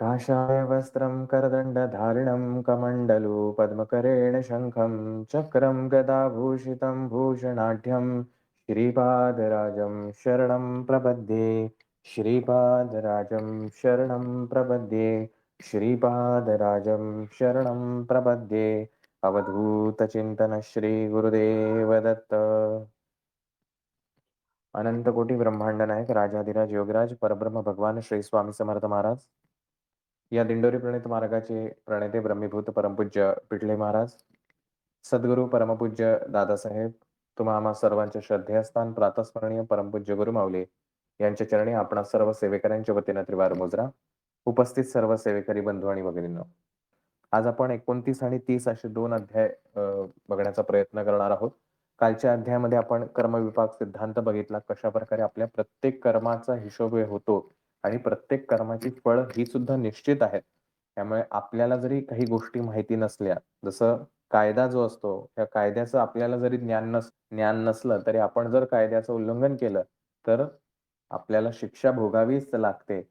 काषाय वस्त्रं करदण्डधारिणं कमण्डलु पद्मकरेण शङ्खं चक्रं गदाभूषितं भूषणाढ्यं श्रीपादराजं शरणं प्रपद्ये। श्रीपादराजं शरणं प्रपद्ये। श्रीपादराजं शरणं प्रपद्ये। अवधूतचिंतन श्री गुरुदेव दत्त। अनंत कोटी ब्रह्मांड नायक राजाधिराज योगराज परब्रह्म भगवान श्री स्वामी समर्थ महाराज, या दिंडोरी प्रणित मार्गाचे प्रणेते ब्रह्मीभूत परमपूज्य पिठले महाराज, सद्गुरू परमपूज्य दादासाहेब, तुम्हा आम्हा सर्वांचे श्रद्धेयस्थान प्रातस्मरणीय परमपूज्य गुरु माऊली यांच्या चरणी आपण सर्व सेवेकऱ्यांच्या वतीनं त्रिवार मुजरा. उपस्थित सर्व सेवेकरी बंधू आणि भगिनींनो, आज आपण 29 आणि 30 असे 2 अध्याय बघण्याचा प्रयत्न करणार आहोत. कालच्या अध्यायामध्ये आपण कर्मविपाक सिद्धांत बघितला, कशा प्रकारे आपल्या प्रत्येक कर्माचा हिशोब होतो आणि प्रत्येक कर्माची फळ ही सुद्धा निश्चित आहे. त्यामुळे आपल्याला जरी काही गोष्टी माहिती नसल्या, जसं कायदा जो असतो, त्या कायद्याचं आपल्याला जरी ज्ञान नसलं तरी आपण जर कायद्याचं उल्लंघन केलं तर आपल्याला शिक्षा भोगावीच लागते.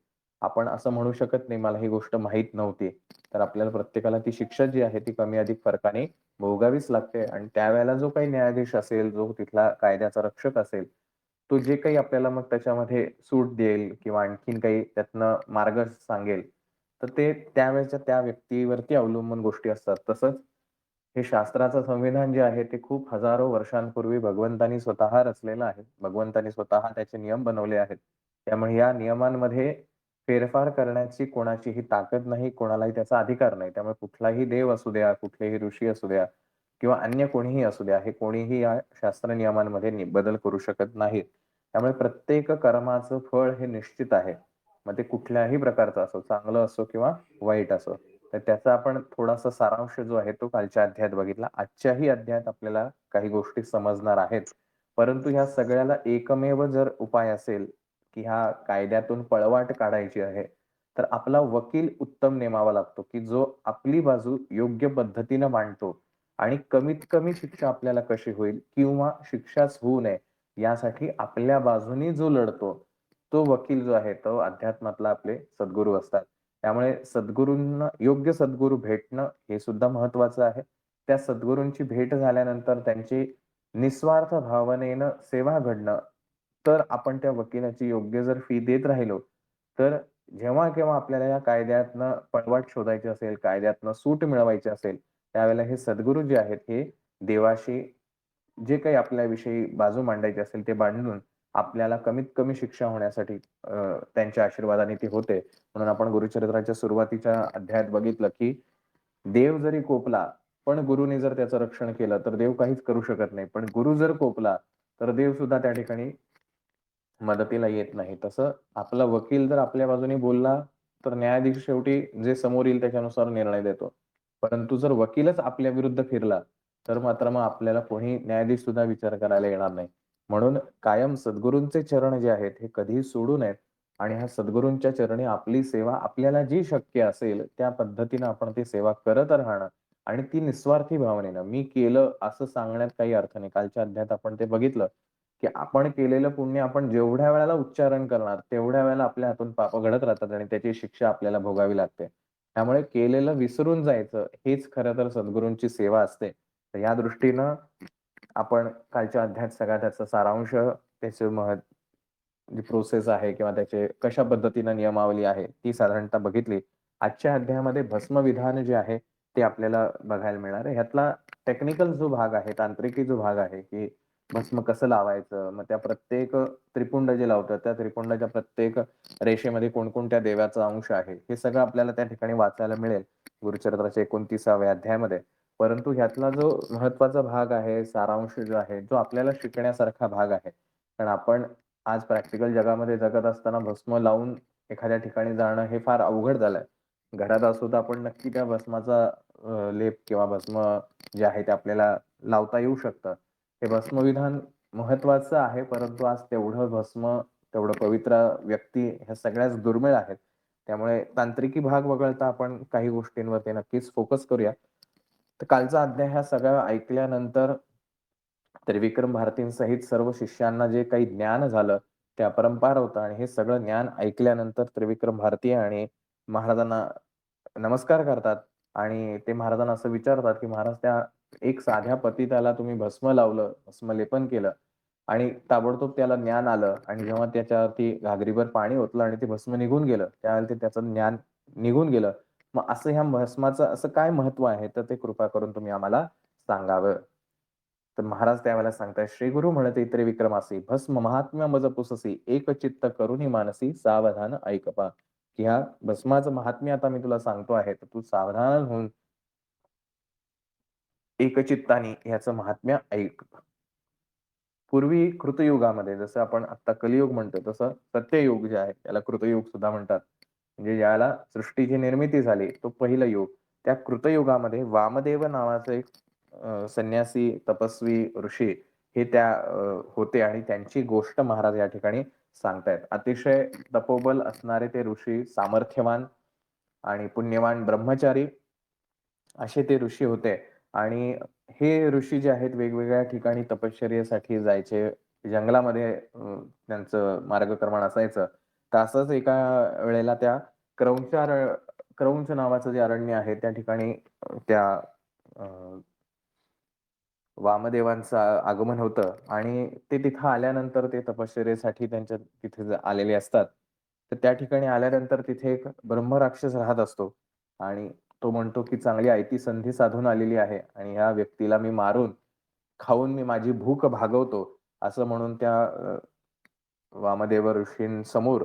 आपण असं म्हणू शकत नाही मला ही गोष्ट माहीत नव्हती, तर आपल्याला प्रत्येकाला ती शिक्षा जी आहे ती कमी अधिक फरकाने भोगावीच लागते. आणि त्यावेळेला जो काही न्यायाधीश असेल, जो तिथला कायद्याचा रक्षक असेल, तो जे काही आपल्याला मग त्याच्यामध्ये सूट देईल किंवा आणखीन काही त्यातनं मार्ग सांगेल, तर ते त्यावेळेच्या त्या व्यक्तीवरती अवलंबून गोष्टी असतात. तसंच हे शास्त्राचं संविधान जे आहे ते खूप हजारो वर्षांपूर्वी भगवंतांनी स्वतः रचलेलं आहे. भगवंतांनी स्वतः त्याचे नियम बनवले आहेत. त्यामुळे या नियमांमध्ये फेरफार करण्याची कोणाचीही ताकद नाही, कोणालाही त्याचा अधिकार नाही. त्यामुळे कुठलाही देव असू द्या, कुठलेही ऋषी असू द्या किंवा अन्य कोणीही असू द्या, हे कोणीही या शास्त्र नियमांमध्ये बदल करू शकत नाहीत. त्यामुळे प्रत्येक कर्माचं फळ हे निश्चित आहे. मग ते कुठल्याही प्रकारचं असो, चांगलं असो किंवा वाईट असो. तर त्याचा आपण थोडासा सारांश जो आहे तो कालच्या अध्यायात बघितला. आजच्याही अध्यायात आपल्याला काही गोष्टी समजणार आहेत. परंतु ह्या सगळ्याला एकमेव जर उपाय असेल की ह्या कायद्यातून पळवाट काढायची आहे, तर आपला वकील उत्तम नेमावा लागतो, की जो आपली बाजू योग्य पद्धतीनं मांडतो आणि कमीत कमी शिक्षा आपल्याला कशी होईल किंवा शिक्षाच होऊ नये यासाठी आपल्या बाजूनी जो लढतो, तो वकील जो आहे तो अध्यात्मातला आपले सद्गुरू असतात. त्यामुळे सद्गुरूंना योग्य सद्गुरू भेटणं हे सुद्धा महत्वाचं आहे. त्या सद्गुरूंची भेट झाल्यानंतर त्यांची निस्वार्थ भावनेनं सेवा घडणं, तर आपण त्या वकिलाची योग्य जर फी देत राहिलो, तर जेव्हा केव्हा आपल्याला या कायद्यातनं पळवाट शोधायची असेल, कायद्यातनं सूट मिळवायची असेल, त्यावेळेला हे सद्गुरू जे आहेत हे देवाशी जे काही आपल्याविषयी बाजू मांडायची असेल ते मांडून आपल्याला कमीत कमी शिक्षा होण्यासाठी त्यांच्या आशीर्वादाने ती होते. म्हणून आपण गुरुचरित्राच्या सुरुवातीच्या अध्यायात बघितलं की देव जरी कोपला, पण गुरुने जर त्याचं रक्षण केलं तर देव काहीच करू शकत नाही. पण गुरु जर कोपला तर देव सुद्धा त्या ठिकाणी मदतीला येत नाही. तसं आपला वकील जर आपल्या बाजूने बोलला, तर न्यायाधीश शेवटी जे समोर येईल त्याच्यानुसार निर्णय देतो. परंतु जर वकीलच आपल्या विरुद्ध फिरला, तर मात्र मग आपल्याला कोणी न्यायाधीश सुद्धा विचार करायला येणार नाही. म्हणून कायम सद्गुरूंचे चरण जे आहेत हे कधीही सोडू नयेत आणि ह्या सद्गुरूंच्या चरणी आपली सेवा आपल्याला जी शक्य असेल त्या पद्धतीनं आपण ती सेवा करत राहणं आणि ती निस्वार्थी भावनेनं मी केलं असं सांगण्यात काही अर्थ नाही. कालच्या अध्यायात आपण ते बघितलं की आपण केलेलं पुण्य आपण जेवढ्या वेळेला उच्चारण करणार, तेवढ्या वेळेला आपल्या हातून पापं घडत राहतात आणि त्याची शिक्षा आपल्याला भोगावी लागते. त्यामुळे केलेलं विसरून जायचं हेच खरं तर सद्गुरूंची सेवा असते. तर या दृष्टीनं आपण कालच्या अध्यायात सगळा त्याचा सारांश, त्याचे जी प्रोसेस आहे किंवा त्याचे कशा पद्धतीनं नियमावली आहे ती साधारणतः बघितली. आजच्या अध्यायामध्ये भस्म विधान जे आहे ते आपल्याला बघायला मिळणार आहे. ह्यातला टेक्निकल जो भाग आहे, तांत्रिकी जो भाग आहे, की भस्म कसं लावायचं, मग त्या प्रत्येक त्रिपुंड जे लावतात त्या त्रिपुंडाच्या प्रत्येक रेषेमध्ये कोणकोणत्या देवाचा अंश आहे, हे सगळं आपल्याला त्या ठिकाणी वाचायला मिळेल गुरुचरित्राच्या 29व्या अध्यायामध्ये. परंतु ह्यातला जो महत्वाचा भाग आहे, सारांश जो आहे, जो आपल्याला शिकण्यासारखा भाग आहे. कारण आपण आज प्रॅक्टिकल जगामध्ये जगत असताना भस्म लावून एखाद्या ठिकाणी जाणं हे फार अवघड झालंय. घरात असू तर आपण नक्की त्या भस्माचा लेप किंवा भस्म जे आहे ते आपल्याला लावता येऊ शकतं. हे भस्मविधान महत्वाचं आहे, परंतु आज तेवढं भस्म, तेवढं पवित्र व्यक्ती ह्या सगळ्याच दुर्मिळ आहेत. त्यामुळे तांत्रिकी भाग वगळता आपण काही गोष्टींवरती नक्कीच फोकस करूया. तर कालचा अध्याय हा सगळा ऐकल्यानंतर त्रिविक्रम भारतींसहित सर्व शिष्यांना जे काही ज्ञान झालं ते अपरंपार होतं आणि हे सगळं ज्ञान ऐकल्यानंतर त्रिविक्रम भारती आणि महाराजांना नमस्कार करतात आणि ते महाराजांना असं विचारतात, की "महाराज त्या एक साध्या पतिताला तुम्ही भस्म लावलं, भस्मलेपन केलं आणि ताबडतोब त्याला ज्ञान आलं आणि जेव्हा त्याच्यावरती घागरीभर पाणी ओतलं आणि ते भस्म निघून गेलं, त्यावेळेला ते त्याचं ज्ञान निघून गेलं. मग असं ह्या भस्माचं असं काय महत्त्व आहे? तर ते कृपा करून तुम्ही आम्हाला सांगावं." तर महाराज त्यावेळेला सांगतायत, "श्री गुरु म्हणते त्रिविक्रमासी, भस्म महात्म्य मज पुससी, एकचित्त करुणी मानसी, सावधान ऐक पा." की ह्या भस्माचं महात्म्य आता मी तुला सांगतो आहे, तर तू सावधान होऊन एकचित्ताने ह्याचं महात्म्य ऐक. पूर्वी कृतयुगामध्ये जसं आपण आत्ता कलियुग म्हणतो, तसं सत्ययुग जे आहे, त्याला कृतयुग सुद्धा म्हणतात. म्हणजे ज्याला सृष्टीची निर्मिती झाली, तो पहिलं युग. त्या कृतयुगामध्ये वामदेव नावाचे एक संन्यासी, तपस्वी, ऋषी हे त्या होते आणि त्यांची गोष्ट महाराज या ठिकाणी सांगतायत. अतिशय तपोबल असणारे ते ऋषी, सामर्थ्यवान आणि पुण्यवान ब्रह्मचारी असे ते ऋषी होते आणि हे ऋषी जे आहेत वेगवेगळ्या ठिकाणी तपश्चर्येसाठी जायचे. जंगलामध्ये त्यांचं मार्गक्रमण असायचं. तर असंच एका वेळेला त्या क्रौंच नावाचं जे अरण्य आहे त्या ठिकाणी त्या अ, वामदेवांचं आगमन होतं आणि ते तिथं आल्यानंतर ते तपश्चर्येसाठी त्यांच्या तिथे आलेले असतात. तर त्या ठिकाणी आल्यानंतर तिथे एक ब्रह्मराक्षस राहत असतो आणि तो म्हणतो, की चांगली आयती संधी साधून आलेली आहे आणि ह्या व्यक्तीला मी मारून, खाऊन मी माझी भूक भागवतो, असं म्हणून त्या वामदेव ऋषींसमोर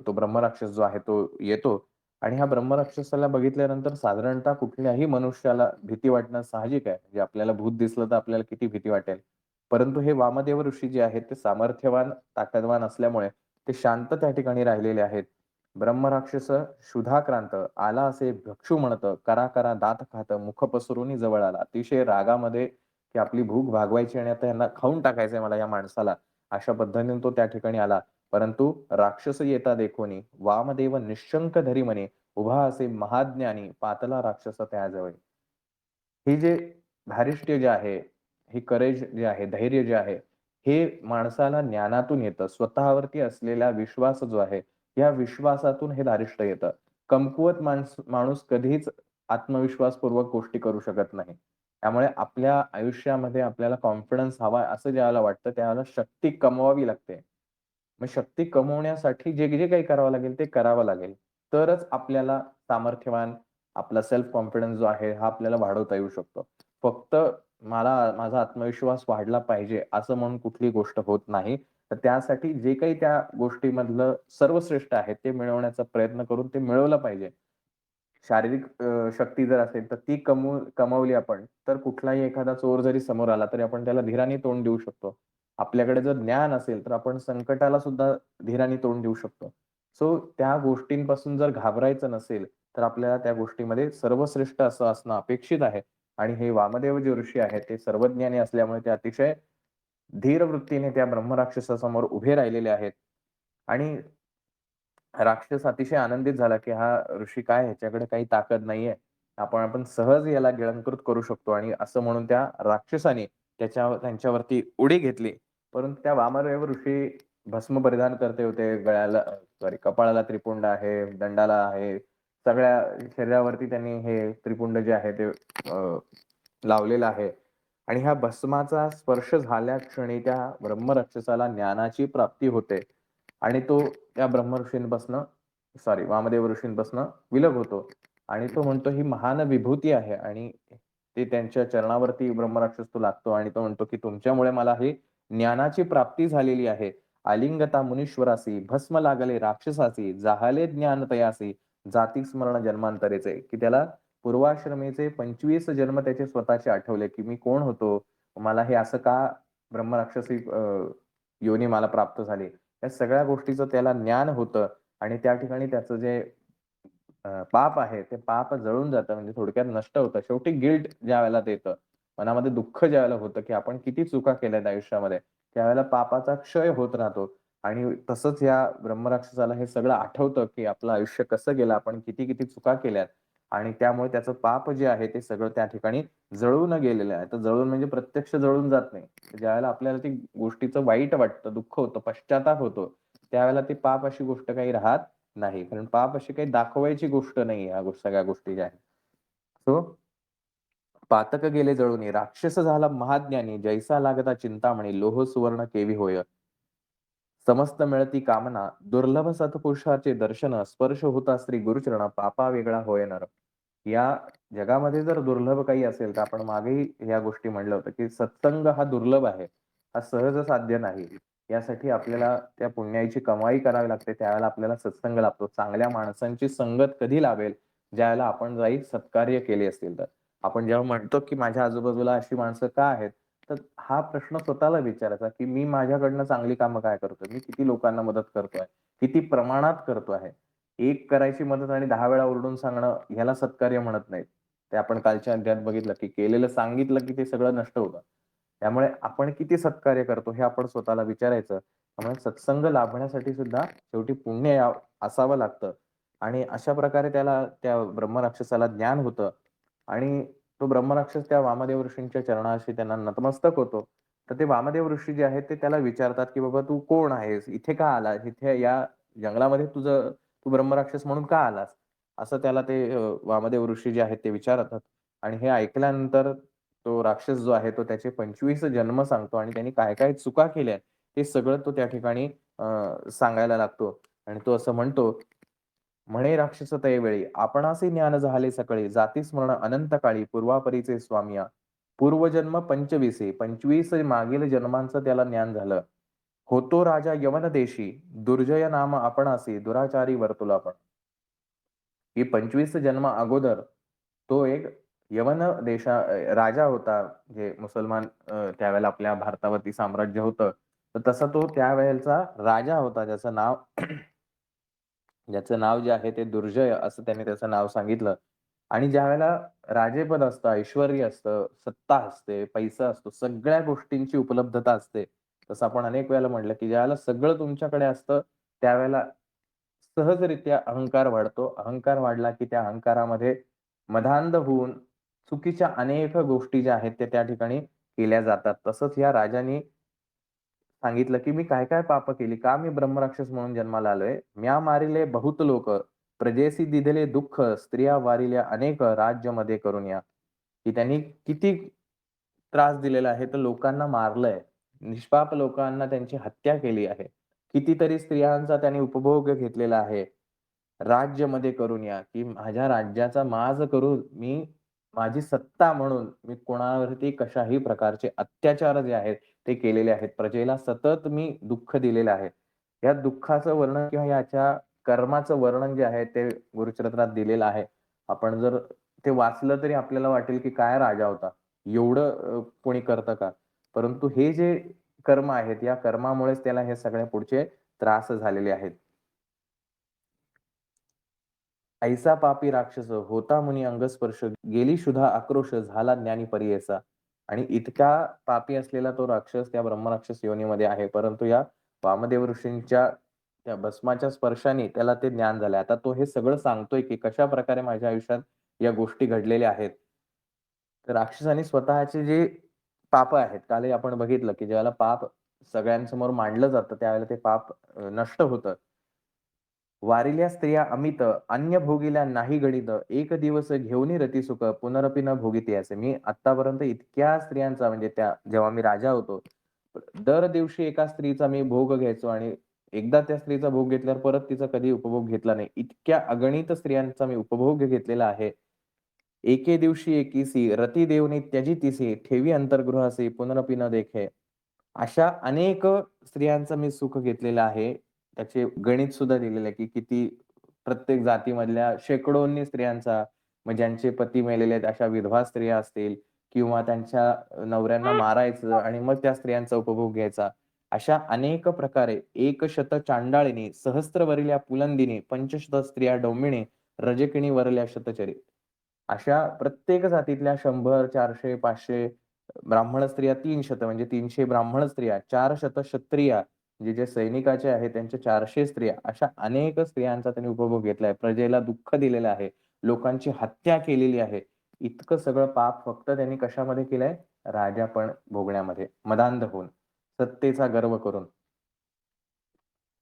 तो ब्रह्मराक्षस जो आहे तो येतो आणि ह्या ब्रह्मराक्षसाला बघितल्यानंतर साधारणतः कुठल्याही मनुष्याला भीती वाटणं साहजिक आहे. म्हणजे आपल्याला भूत दिसलं तर आपल्याला किती भीती वाटेल. परंतु हे वामदेव ऋषी जे आहेत ते सामर्थ्यवान, ताकदवान असल्यामुळे ते शांत त्या ठिकाणी राहिलेले आहेत. ब्रह्मराक्षस क्षुधाक्रांत आला असे भक्षू म्हणतं, करा करा दात खातं, मुख पसरून जवळ आला. अतिशय रागामध्ये की आपली भूक भागवायची आणि आता ह्यांना खाऊन टाकायचंय मला या माणसाला. अशा पद्धतीने तो त्या ठिकाणी आला. परंतु राक्षस येता देखोनी वामदेव निःशंक धरी म्हणे, उभा असे महाज्ञानी पातला राक्षस त्याजवळ. हे जे धारिष्ट्य जे आहे, हे करेज जे आहे, धैर्य जे आहे, हे माणसाला ज्ञानातून येतं. स्वतःवरती असलेला विश्वास जो आहे, या विश्वासातून हे धारिष्ट्य येतं. कमकुवत माणूस कधीच आत्मविश्वासपूर्वक गोष्टी करू शकत नाही. त्यामुळे आपल्या आयुष्यामध्ये आपल्याला कॉन्फिडन्स हवा असं ज्यावेळेला वाटतं, त्यावेळेला शक्ती कमवावी लागते. मग शक्ती कमवण्यासाठी जे काही करावं लागेल ते करावं लागेल. तरच आपल्याला सामर्थ्यवान आपला सेल्फ कॉन्फिडन्स जो आहे हा आपल्याला वाढवता येऊ शकतो. फक्त माझा आत्मविश्वास वाढला पाहिजे असं म्हणून कुठलीही गोष्ट होत नाही. तर त्यासाठी जे काही त्या गोष्टीमधलं सर्वश्रेष्ठ आहे ते मिळवण्याचा प्रयत्न करून ते मिळवलं पाहिजे. शारीरिक शक्ती जर असेल तर ती कमवली आपण, तर कुठलाही एखादा चोर जरी समोर आला, तरी आपण त्याला धीराने तोंड देऊ शकतो. आपल्याकडे जर ज्ञान असेल, तर आपण संकटाला सुद्धा धीराने तोंड देऊ शकतो. सो त्या गोष्टींपासून जर घाबरायचं नसेल, तर आपल्याला त्या गोष्टीमध्ये सर्वश्रेष्ठ असं असणं अपेक्षित आहे. आणि हे वामदेव जे ऋषी आहेत, ते सर्वज्ञानी असल्यामुळे ते अतिशय धीर वृत्तीने त्या ब्रह्मराक्षसासमोर उभे राहिलेले आहेत. आणि राक्षस अतिशय आनंदित झाला, की हा ऋषी काय ह्याच्याकडे काही ताकद नाहीये. आपण सहज याला गिळंकृत करू शकतो आणि असं म्हणून त्या राक्षसाने त्यांच्यावरती उडी घेतली. परंतु त्या वामदेव ऋषी भस्म परिधान करते होते. कपाळाला त्रिपुंड आहे, दंडाला आहे. सगळ्या शरीरावरती त्यांनी हे त्रिपुंड जे आहे ते लावलेलं आहे. आणि ह्या भस्माचा स्पर्श झाल्या क्षणी त्या ब्रह्मराक्षसाला ज्ञानाची प्राप्ती होते. आणि तो त्या वामदेव ऋषींपासनं विलग होतो आणि तो म्हणतो ही महान विभूती आहे आणि ते त्यांच्या चरणावरती ब्रह्मराक्षस तो लागतो आणि तो म्हणतो, की तुमच्यामुळे मला ही ज्ञानाची प्राप्ती झालेली आहे. आलिंगता मुनीश्वरासी, भस्म लागले राक्षसासी, जाहले ज्ञान तयासी, जाती स्मरण जन्मांतरेचे. की त्याला पूर्वाश्रमीचे 25 जन्म त्याचे स्वतःचे आठवले, की मी कोण होतो? मला हे असं का ब्रह्मराक्षसी योनी मला प्राप्त झाली. या सगळ्या गोष्टीचं त्याला ज्ञान होतं आणि त्या ठिकाणी त्याचं जे पाप आहे, ते पाप जळून जातं म्हणजे थोडक्यात नष्ट होतं. शेवटी गिल्ट ज्यावेळेला येतं, मनामध्ये दुःख ज्यावेळेला होतं, की आपण किती चुका केल्यात आयुष्यामध्ये, त्यावेळेला पापाचा क्षय होत राहतो आणि तसंच या ब्रह्मराक्षसाला हे सगळं आठवतं, की आपलं आयुष्य कसं गेलं, आपण किती-किती चुका केल्यात आणि त्यामुळे त्याचं पाप जे आहे, ते सगळं त्या ठिकाणी जळून गेलेलं आहे. तर जळून म्हणजे प्रत्यक्ष जळून जात नाही. ज्यावेळेला आपल्याला ती गोष्टीचं वाईट वाटतं, दुःख होतं, पश्चात्ताप होतो, त्यावेळेला ते पाप अशी गोष्ट काही राहत नाही. कारण पाप अशी काही दाखवायची गोष्ट नाहीये ह्या सगळ्या गोष्टी ज्या आहेत. सो पातक गेले जळूनी, राक्षस झाला महाज्ञानी, जैसा लागता चिंतामणी, लोह सुवर्ण केवी होय. समस्त मिळती कामना, दुर्लभ सत्पुरुषाचे दर्शन, स्पर्श होता श्री गुरुचरण, पापा वेगळा होय नर. या जगामध्ये जर दुर्लभ काही असेल, तर आपण मागेही या गोष्टी म्हणलं होतं, की सत्संग हा दुर्लभ आहे. हा सहज साध्य नाही. यासाठी आपल्याला त्या पुण्याची कमाई करावी लागते. त्यावेळेला आपल्याला सत्संग लाभतो. चांगल्या माणसांची संगत कधी लाभेल? ज्यावेळेला आपण जाई सत्कार्य केले असतील तर. आपण जेव्हा म्हणतो, की माझ्या आजूबाजूला अशी माणसं का आहेत? तर हा प्रश्न स्वतःला विचारायचा, की मी माझ्याकडनं चांगली कामं काय करतोय? मी किती लोकांना मदत करतोय? किती प्रमाणात करतो आहे? एक करायची मदत आणि 10 वेळा ओरडून सांगणं ह्याला सत्कार्य म्हणत नाहीत. ते आपण कालच्या अध्यायात बघितलं, की केलेलं सांगितलं, की ते सगळं नष्ट होतं. त्यामुळे आपण किती सत्कार्य करतो हे आपण स्वतःला विचारायचं. त्यामुळे सत्संग लाभण्यासाठी सुद्धा शेवटी पुण्य असावं लागतं आणि अशा प्रकारे त्याला त्या ब्रह्मराक्षसाला ज्ञान होतं आणि तो ब्रह्मराक्षस त्या वामदेव ऋषींच्या चरणाशी त्यांना नतमस्तक होतो. तर ते वामदेव ऋषी जे आहेत ते त्याला विचारतात, की "बाबा तू कोण आहेस? इथे का आलास? इथे या जंगलामध्ये तू ब्रह्मराक्षस म्हणून का आलास?" असं त्याला ते वामदेव ऋषी जे आहेत ते विचारतात आणि हे ऐकल्यानंतर तो राक्षस जो आहे तो त्याचे 25 जन्म सांगतो आणि त्यांनी काय-काय चुका केल्या हे सगळं तो त्या ठिकाणी सांगायला लागतो आणि तो असं म्हणतो, "म्हणे राक्षस तैवेळी आपणासी ज्ञान झाले सकळे, जाती स्मरण अनंत काळी पूर्वापरीचे स्वामिया. पूर्वजन्म 25 25 मागील जन्मांचं त्याला ज्ञान झालं. होतो राजा यवन देशी, दुर्जय नाम आपणासी, दुराचारी वर्तुला आपण." की 25 जन्म अगोदर तो एक यवन राजा होता. जे मुसलमान त्यावेळेला आपल्या भारतावरती साम्राज्य होतं. तर तसा तो त्यावेळेचा राजा होता. ज्याचं नाव जे आहे ते दुर्जय असं त्याने त्याचं नाव सांगितलं. आणि ज्यावेळेला राजेपद असतं, ऐश्वर्य असतं, सत्ता असते, पैसा असतो, सगळ्या गोष्टींची उपलब्धता असते. तसं आपण अनेक वेळेला म्हटलं, की ज्यावेळेला सगळं तुमच्याकडे असतं, त्यावेळेला सहजरित्या अहंकार वाढतो. अहंकार वाढला, की त्या अहंकारामध्ये मदांध होऊन चुकीच्या अनेक गोष्टी ज्या आहेत, त्या त्या ठिकाणी केल्या जातात. तसंच या राजाने सांगितलं, की "मी काय-काय पाप केली? का मी ब्रह्मराक्षस म्हणून जन्माला आलोय? म्या मारिले बहुत लोक, प्रजेसी दिधले दुःख, स्त्रिया वारिल्या अनेक, राज्यमध्ये करून या." की त्यांनी किती त्रास दिलेला आहे, तर लोकांना मारलंय. निष्पाप लोकांना त्यांची हत्या केली आहे. कितीतरी स्त्रियांचा त्याने उपभोग घेतलेला आहे. राज्यमध्ये करून या, की माझ्या राज्याचा माज करून माझी सत्ता म्हणून मी कोणावरती कशाही प्रकारचे अत्याचार जे आहेत, ते केलेले आहेत. प्रजेला सतत मी दुःख दिलेलं आहे. या दुःखाचं वर्णन किंवा याच्या कर्माचं वर्णन जे आहे, ते गुरुचरित्रात दिलेलं आहे. आपण जर ते वाचलं तरी आपल्याला वाटेल, की काय राजा होता. एवढं कोणी करतं का? परंतु हे जे कर्म आहेत, या कर्मामुळेच त्याला हे सगळे पुढचे त्रास झालेले आहेत. ऐसा पापी राक्षस होता मुनी अंगस्पर्श, गेली क्षुधा आक्रोश झाला ज्ञानी परियेसा. आणि इतका पापी असलेला तो राक्षस त्या ब्रह्मराक्षस योनीमध्ये आहे. परंतु या वामदेव ऋषींच्या त्या भस्माच्या स्पर्शाने त्याला ते ज्ञान झालंय. आता तो हे सगळं सांगतोय, की कशाप्रकारे माझ्या आयुष्यात या गोष्टी घडलेल्या आहेत. तर राक्षसाने स्वतःचे जे पाप आहेत, कालही आपण बघितलं, की ज्यावेळेला पाप सगळ्यांसमोर मांडलं जातं, त्यावेळेला ते पाप नष्ट होतं. वारिल्या स्त्रिया अमित, अन्य भोगिल्या नाही गणित. एक दिवस घेऊनी रती सुख, पुनरपी न भोगिते असे. मी आत्तापर्यंत इतक्या स्त्रियांचा म्हणजे त्या जेव्हा मी राजा होतो, दर दिवशी एका स्त्रीचा मी भोग घ्यायचो आणि एकदा त्या स्त्रीचा भोग घेतल्यावर परत तिचा कधी उपभोग घेतला नाही. इतक्या अगणित स्त्रियांचा मी उपभोग घेतलेला आहे. एके दिवशी एकीसी, रती देऊनी त्यजितीसी, ठेवी अंतर्गृहासी, पुनरपी न देखे. अशा अनेक स्त्रियांचं मी सुख घेतलेलं आहे. त्याचे गणित सुद्धा दिलेलं आहे, की किती प्रत्येक जातीमधल्या शेकडोंनी स्त्रियांचा, मग ज्यांचे पती मेलेले आहेत अशा विधवा स्त्रिया असतील किंवा त्यांच्या नवऱ्यांना मारायचं आणि मग त्या स्त्रियांचा उपभोग घ्यायचा. अशा अनेक प्रकारे एकशत चांडाळिनी, सहस्त्रवरिल्या पुलंदिनी, पंचशत स्त्रिया डौमिणी, रजकिणी वरल्या शतचरी. अशा प्रत्येक जातीतल्या 100, 400, 500 ब्राह्मण स्त्रिया 300 म्हणजे 300 ब्राह्मण स्त्रिया, 400 क्षत्रिया म्हणजे जे सैनिकाचे आहेत त्यांच्या 400 स्त्रिया, अशा अनेक स्त्रियांचा त्यांनी उपभोग घेतलाय. प्रजेला दुःख दिलेलं आहे. लोकांची हत्या केलेली आहे. इतकं सगळं पाप फक्त त्यांनी कशामध्ये केलंय? राजापण भोगण्यामध्ये, मदांध होऊन, सत्तेचा गर्व करून.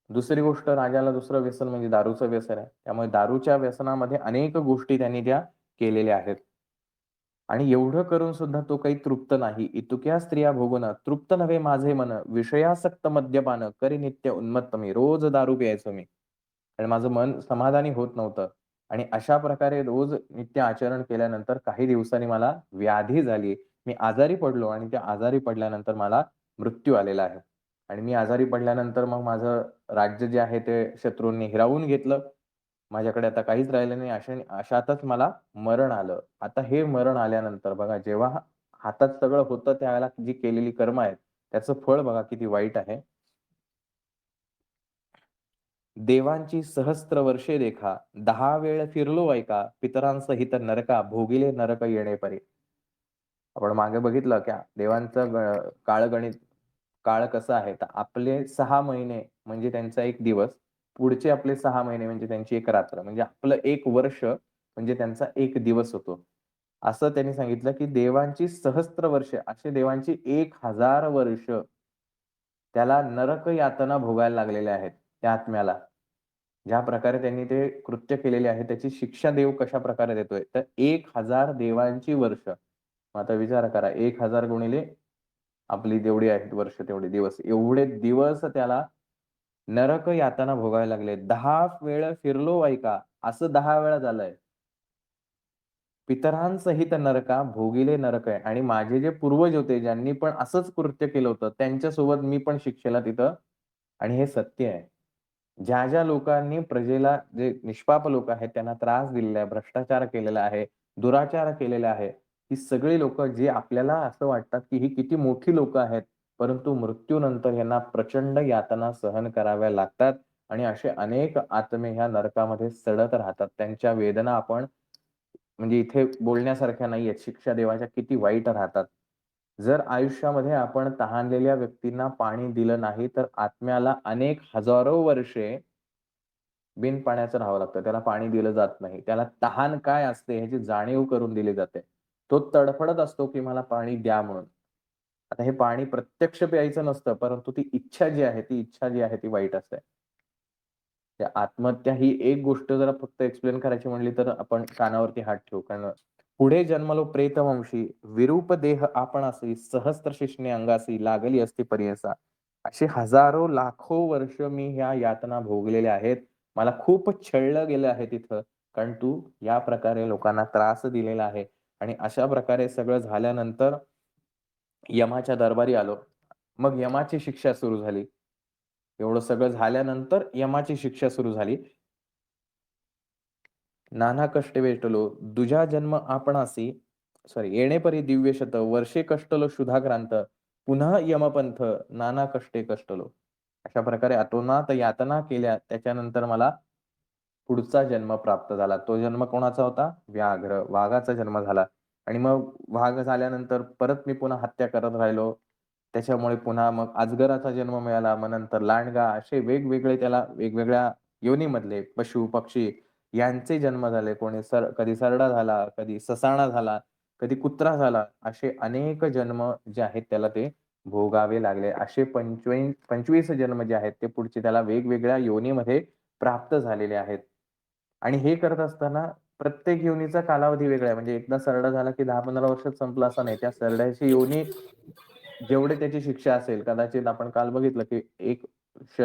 दुसरी गोष्ट राजाला दुसरं व्यसन म्हणजे दारूचं व्यसन आहे. त्यामुळे दारूच्या व्यसनामध्ये अनेक गोष्टी त्यांनी त्या केलेल्या आहेत. आणि एवढं करून सुद्धा तो काही तृप्त नाही. इतुक्या स्त्रिया भोगुन तृप्त नव्हे माझे मन, विषयासक्त मद्यपान करी नित्य उन्मत्त मी. रोज दारू प्यायचो मी. आणि माझं मन समाधानी होत नव्हतं. आणि अशा प्रकारे रोज नित्य आचरण केल्यानंतर काही दिवसांनी मला व्याधी झाली. मी आजारी पडलो आणि त्या आजारी पडल्यानंतर मला मृत्यू आलेला आहे. आणि मी आजारी पडल्यानंतर मग माझं राज्य जे आहे ते शत्रूंनी हिरावून घेतलं. माझ्याकडे आता काहीच राहिलं नाही. अशातच मला मरण आलं. आता हे मरण आल्यानंतर बघा जेव्हा हातात सगळं होतं त्यावेळेला जी केलेली कर्म आहेत, त्याचं फळ बघा किती वाईट आहे. देवांची सहस्त्र वर्षे देखा, 10 वेळ फिरलो ऐका, पितरांसहित नरका, भोगिले नरक येणे परी. आपण मागे बघितलं की देवांचं काळगणित काळ कसा आहे, तर आपले 6 महिने म्हणजे त्यांचा 1 दिवस, पुढचे आपले 6 महिने म्हणजे त्यांची 1 रात्र, म्हणजे आपलं 1 वर्ष म्हणजे त्यांचा 1 दिवस होतो. असं त्यांनी सांगितलं, की देवांची सहस्त्र वर्ष, असे देवांची 1000 वर्ष त्याला नरक यातना भोगायला लागलेल्या आहेत, त्या आत्म्याला. ज्या प्रकारे त्यांनी ते कृत्य केलेले आहे, त्याची शिक्षा देव कशाप्रकारे देतोय, तर 1000 देवांची वर्ष. मग आता विचार करा 1000 गुणिले आपली जेवढी आहेत वर्ष तेवढे दिवस. एवढे दिवस त्याला नरक यातना भोगायला लागले. 10 वेळा फिरलो ऐका, असं 10 वेळा झालंय. पितरांसहित नरका, भोगिले नरक आहे आणि माझे जे पूर्वज होते, ज्यांनी पण असंच कृत्य केलं होतं, त्यांच्यासोबत मी पण शिक्षेला तिथं आणि हे सत्य आहे. ज्या लोकांनी प्रजेला जे निष्पाप लोक आहेत, त्यांना त्रास दिलेला आहे, भ्रष्टाचार केलेला आहे, दुराचार केलेला आहे, ही सगळी लोकं जे आपल्याला असं वाटतात, की ही किती मोठी लोकं आहेत, परंतु मृत्यूनंतर यांना प्रचंड यातना सहन कराव्या लागतात आणि असे अनेक आत्मे ह्या नरकामध्ये सडत राहतात. त्यांच्या वेदना आपण म्हणजे इथे बोलण्यासारख्या नाहीयेत. शिक्षा देवाच्या किती वाईट राहतात. जर आयुष्यामध्ये आपण तहानलेल्या व्यक्तींना पाणी दिलं नाही, तर आत्म्याला अनेक हजारो वर्षे बिन पाण्याचं राहावं लागतं. त्याला पाणी दिलं जात नाही. त्याला तहान काय असते ह्याची जाणीव करून दिली जाते. तो तडफडत असतो, की मला पाणी द्या म्हणून. आता हे पाणी प्रत्यक्ष प्यायचं नसतं, परंतु ती इच्छा जी आहे, ती इच्छा जी आहे ती वाईट असते. त्या आत्महत्या ही एक गोष्ट जरा फक्त एक्सप्लेन करायची म्हणली तर आपण कानावरती हात ठेवू. कारण पुढे जन्मलो प्रेतवंशी, विरूप देह आपणासी, सहस्त्र शिश्ने अंगासी, लागली असती परियसा. असे हजारो, लाखो वर्ष मी ह्या यातना भोगलेल्या आहेत. मला खूप छळलं गेलं आहे तिथं. कारण तू या प्रकारे लोकांना त्रास दिलेला आहे. आणि अशा प्रकारे सगळं झाल्यानंतर यमाच्या दरबारी आलो. मग यमाची शिक्षा सुरू झाली. एवढं सगळं झाल्यानंतर यमाची शिक्षा सुरू झाली. नाना कष्टे वेटलो, दुजा जन्म आपणासी येणे परी दिव्य शत, वर्षे कष्टलो क्षुधाक्रांत, पुन्हा यमपंथ, नाना कष्टे कष्टलो. अशा प्रकारे अतोनात यातना केल्या. त्याच्यानंतर मला पुढचा जन्म प्राप्त झाला. तो जन्म कोणाचा होता? व्याघ्र, वाघाचा जन्म झाला. आणि मग वाघ झाल्यानंतर परत मी पुन्हा हत्या करत राहिलो. त्याच्यामुळे पुन्हा मग अजगराचा जन्म मिळाला. मग नंतर लांडगा असे वेगवेगळे त्याला वेगवेगळ्या योनीमधले पशु, पक्षी यांचे जन्म झाले. कधी सरडा झाला, कधी ससाणा झाला, कधी कुत्रा झाला. असे अनेक जन्म जे आहेत त्याला ते भोगावे लागले. असे 25 जन्म जे आहेत ते पुढचे त्याला वेगवेगळ्या योनीमध्ये प्राप्त झालेले आहेत. आणि हे करत असताना प्रत्येक योनीचा कालावधी वेगळा आहे. म्हणजे एकदा सरडा झाला की 10-15 वर्षात संपला असं नाही. त्या सरड्याची योनी जेवढी त्याची शिक्षा असेल, कदाचित आपण काल बघितलं की एक श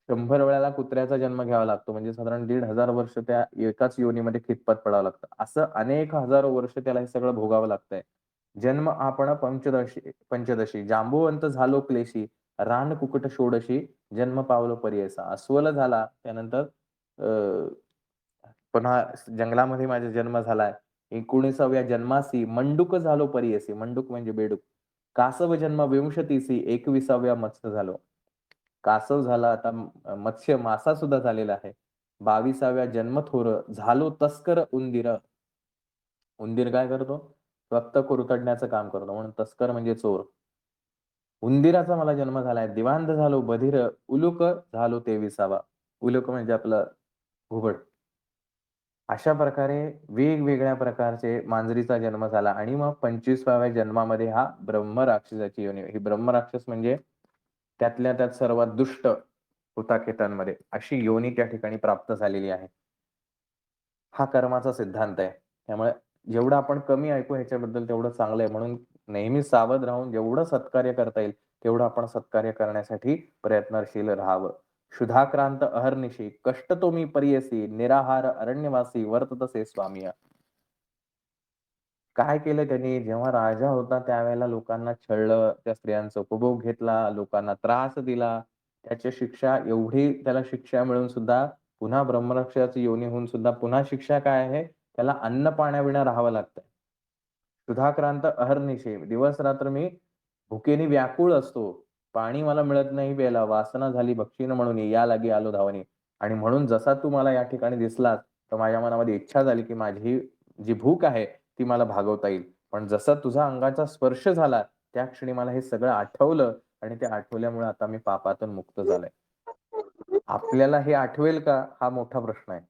100 वेळेला कुत्र्याचा जन्म घ्यावा लागतो. म्हणजे साधारण 1,500 वर्ष त्या एकाच योनीमध्ये खितपत पडावं लागतं. असं अनेक हजारो वर्ष त्याला हे सगळं भोगावं लागतंय. जन्म आपण पंचदशी, जांबुवंत झालो क्लेशी, रान कुकुट षोडशी, जन्म पावलो परियसा. अस्वल झाला, त्यानंतर अ, पुन्हा जंगलामध्ये माझा जन्म झालाय. 19व्या जन्मासी मंडूक झालो परियसी. मंडूक म्हणजे बेडूक. कासव जन्म विंशतीसी, 21व्या मत्स्य झालो. कासव झाला, आता मत्स्य मासा सुद्धा झालेला आहे. 22व्या जन्म थोर, झालो तस्कर उंदीर. उंदीर काय करतो? फक्त कुरतडण्याचं काम करतो. म्हणून तस्कर म्हणजे चोर. उंदीराचा मला जन्म झालाय. दिवांध झालो बधीर, उलूक झालो 23वा. उलूक म्हणजे आपलं घुबड. अशा प्रकारे वेगवेगळ्या प्रकारचे मांजरीचा जन्म झाला आणि मग 25व्या जन्मामध्ये हा ब्रह्म राक्षसाची योनी. ही ब्रह्म राक्षस म्हणजे त्यातल्या त्यात सर्वात दुष्ट हुताखेतांमध्ये अशी योनी त्या ठिकाणी प्राप्त झालेली आहे. हा कर्माचा सिद्धांत आहे. त्यामुळे जेवढं आपण कमी ऐकू ह्याच्याबद्दल तेवढं चांगलं आहे. म्हणून नेहमी सावध राहून जेवढं सत्कार्य करता येईल, तेवढं आपण सत्कार्य करण्यासाठी प्रयत्नशील राहावं. "क्षुधाक्रांत अहर्निशी कष्ट तो मी परियसी, निराहार अरण्यवासी वर्ततसे स्वामिया." काय केलं त्यांनी? जेव्हा राजा होता त्यावेळेला लोकांना छळलं, त्या स्त्रियांचा उपभोग घेतला, लोकांना त्रास दिला. त्याची शिक्षा एवढी त्याला शिक्षा मिळून सुद्धा पुन्हा ब्रह्मरक्षाची योनी होऊन सुद्धा पुन्हा शिक्षा काय आहे? त्याला अन्न-पाण्याविना राहावं लागतंय. सुधाक्रांत अहर्निशे दिवस-रात्र मी भुकेने व्याकुळ असतो. पाणी मला मिळत नाही प्यायला. वासना झाली भक्षीन म्हणून या लागी आलो धावनी. आणि म्हणून जसा तू मला या ठिकाणी दिसलास, तर माझ्या मनामध्ये इच्छा झाली, की माझी जी भूक आहे, ती मला भागवता येईल. पण जसा तुझा अंगाचा स्पर्श झाला, त्या क्षणी मला हे सगळं आठवलं आणि ते आठवल्यामुळे आता मी पापातून मुक्त झालोय. आपल्याला हे आठवेल का? हा मोठा प्रश्न आहे.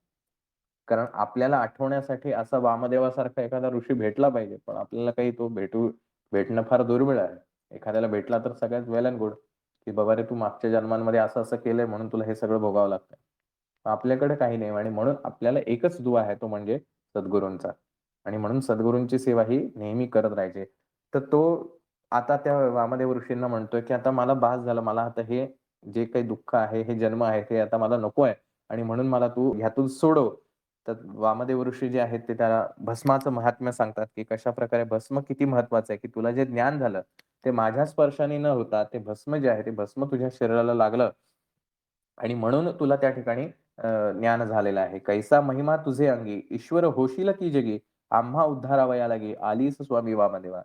कारण आपल्याला आठवण्यासाठी असा वामदेवासारखा एखादा ऋषी भेटला पाहिजे. पण आपल्याला काही तो भेटणं फार दुर्मिळ आहे. एखाद्याला भेटला तर सगळ्यात वेल एंड गुड, की "बाबा रे, तू मागच्या जन्मांमध्ये असं-असं केलंय म्हणून तुला हे सगळं भोगावं लागतंय." आपल्याकडे काही नाही आणि म्हणून आपल्याला एकच दुवा आहे तो म्हणजे सद्गुरूंचा आणि म्हणून सद्गुरूंची सेवा ही नेहमी करत राहायची. तर तो आता त्या वामदेव ऋषींना म्हणतोय, की "आता मला बास झालं. मला आता हे जे काही दुःख आहे, हे जन्म आहे, ते आता मला नको आहे आणि म्हणून मला तू ह्यातून सोडव." तर वामदेव ऋषी जे आहेत ते त्याला भस्माचं महात्म्य सांगतात, की कशाप्रकारे भस्म किती महत्वाचं आहे, की तुला जे ज्ञान झालं, ते माझ्या स्पर्शाने न होता ते भस्म जे आहे, ते भस्म तुझ्या शरीराला लागलं आणि म्हणून तुला त्या ठिकाणी ज्ञान झालेलं आहे. "कैसा महिमा तुझे अंगी, ईश्वर होशील की जगी, आम्हा उद्धारावया लागी, आलीस स्वामी वामदेवा."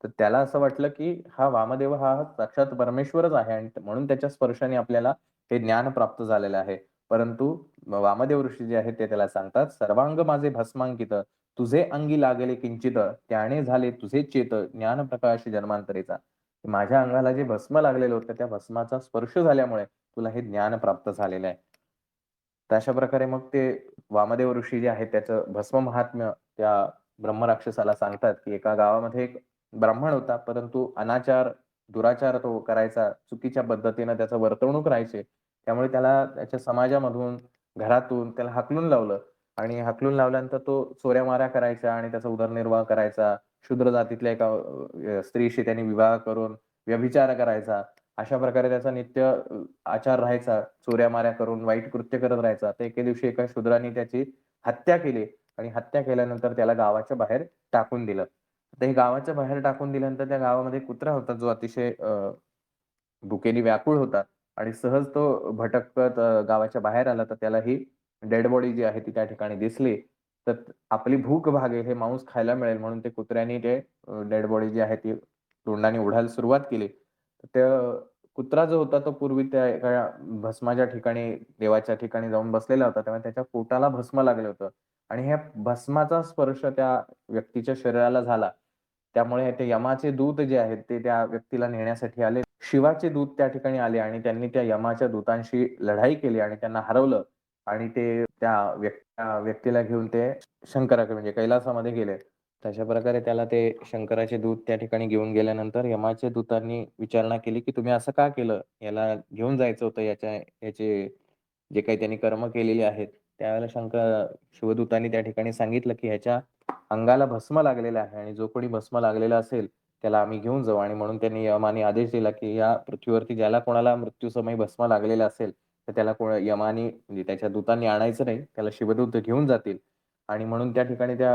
तर त्याला असं वाटलं, की हा वामदेव हा साक्षात परमेश्वरच आहे आणि म्हणून त्याच्या स्पर्शाने आपल्याला हे ज्ञान प्राप्त झालेलं आहे. परंतु वामदेव ऋषी जे आहेत ते त्याला सांगतात, "सर्वांग माझे भस्मांकित, तुझे अंगी लागले किंचित, त्याने झाले तुझे चेत, ज्ञानप्रकाश जन्मांतरीचा." माझ्या अंगाला जे भस्म लागलेलं होतं, त्या भस्माचा स्पर्श झाल्यामुळे तुला हे ज्ञान प्राप्त झालेलं आहे. तर अशा प्रकारे मग ते वामदेव ऋषी जे आहेत त्याचं भस्म महात्म्य त्या ब्रह्मराक्षसाला सांगतात, की एका गावामध्ये एक ब्राह्मण होता, परंतु अनाचार, दुराचार तो करायचा. चुकीच्या पद्धतीनं त्याचं वर्तवणूक राहायची. त्यामुळे त्याला त्याच्या समाजामधून, घरातून त्याला हाकलून लावलं आणि हाकलून लावल्यानंतर तो चोऱ्या-माऱ्या करायचा आणि त्याचा उदरनिर्वाह करायचा. शूद्र जातीतल्या एका स्त्रीशी त्याने विवाह करून व्यभिचार करायचा. अशा प्रकारे त्याचा नित्य आचार राहायचा. चोऱ्या-माऱ्या करून वाईट कृत्य करत राहायचा. तर एके दिवशी एका शूद्राने त्याची हत्या केली आणि हत्या केल्यानंतर त्याला गावाच्या बाहेर टाकून दिलं. तर हे गावाच्या बाहेर टाकून दिल्यानंतर त्या गावामध्ये कुत्रा होता जो अतिशय भुकेने व्याकुळ होता आणि सहज तो भटकत गावाच्या बाहेर आला. तर त्याला ही डेड बॉडी जी आहे ती त्या ठिकाणी दिसली. तर आपली भूक भागेल, हे मांस खायला मिळेल म्हणून ते कुत्र्याने ते डेड बॉडी जी आहे ती तोंडाने ओढायला सुरुवात केली. तर त्या कुत्रा जो होता तो पूर्वी त्या एका भस्माच्या ठिकाणी, देवाच्या ठिकाणी जाऊन बसलेला होता. तेव्हा त्याच्या पोटाला भस्म लागलं होतं आणि ह्या भस्माचा स्पर्श त्या व्यक्तीच्या शरीराला झाला. त्यामुळे ते यमाचे दूत जे आहेत ते त्या व्यक्तीला नेण्यासाठी आले. शिवाचे दूत त्या ठिकाणी आले आणि त्यांनी त्या यमाच्या दूतांशी लढाई केली आणि त्यांना हरवलं आणि ते त्या व्यक्तीला घेऊन ते शंकराकडे म्हणजे कैलासामध्ये गेले. तशा प्रकारे त्याला ते शंकराचे दूत त्या ठिकाणी घेऊन गेल्यानंतर यमाच्या दूतांनी विचारणा केली, की "तुम्ही असं का केलं? याला घेऊन जायचं होतं. याचे जे काही त्यांनी कर्म केलेली आहेत." त्यावेळेला शिवदूतांनी त्या ठिकाणी सांगितलं, की "ह्याच्या अंगाला भस्म लागलेलं आहे आणि जो कोणी भस्म लागलेला असेल, त्याला आम्ही घेऊन जाऊ." आणि म्हणून त्यांनी यमाने आदेश दिला, की या पृथ्वीवरती ज्याला कोणाला मृत्यूसमयी भस्म लागलेलं असेल, तर त्याला यमाने म्हणजे त्याच्या दूतांनी आणायचं नाही. त्याला शिवदूत घेऊन जातील. आणि म्हणून त्या ठिकाणी त्या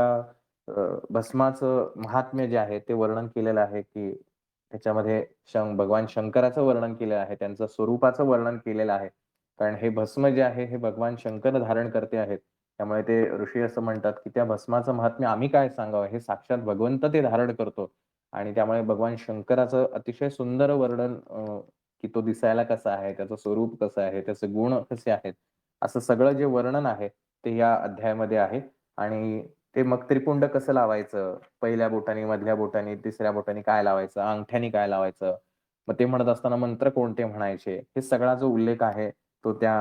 भस्माचं महात्म्य जे आहे ते वर्णन केलेलं आहे, की त्याच्यामध्ये भगवान शंकराचं वर्णन केलेलं आहे. त्यांचं स्वरूपाचं वर्णन केलेलं आहे. कारण हे भस्म जे आहे हे भगवान शंकर धारण करते आहेत. त्यामुळे ते ऋषी असं म्हणतात, की त्या भस्माचं महात्म्य आम्ही काय सांगावं? हे साक्षात भगवंत ते धारण करतो आणि त्यामुळे भगवान शंकराचं अतिशय सुंदर वर्णन की तो दिसायला कसा आहे, त्याचं स्वरूप कसं आहे, त्याचे गुण कसे आहेत, असं सगळं जे वर्णन आहे ते या अध्यायामध्ये आहे आणि ते मग त्रिपुंड कसं लावायचं, पहिल्या बोटानी, मधल्या बोटानी, तिसऱ्या बोटानी काय लावायचं, अंगठ्यानी काय लावायचं, मग ते म्हणत असताना मंत्र कोणते म्हणायचे, हे सगळा जो उल्लेख आहे तो त्या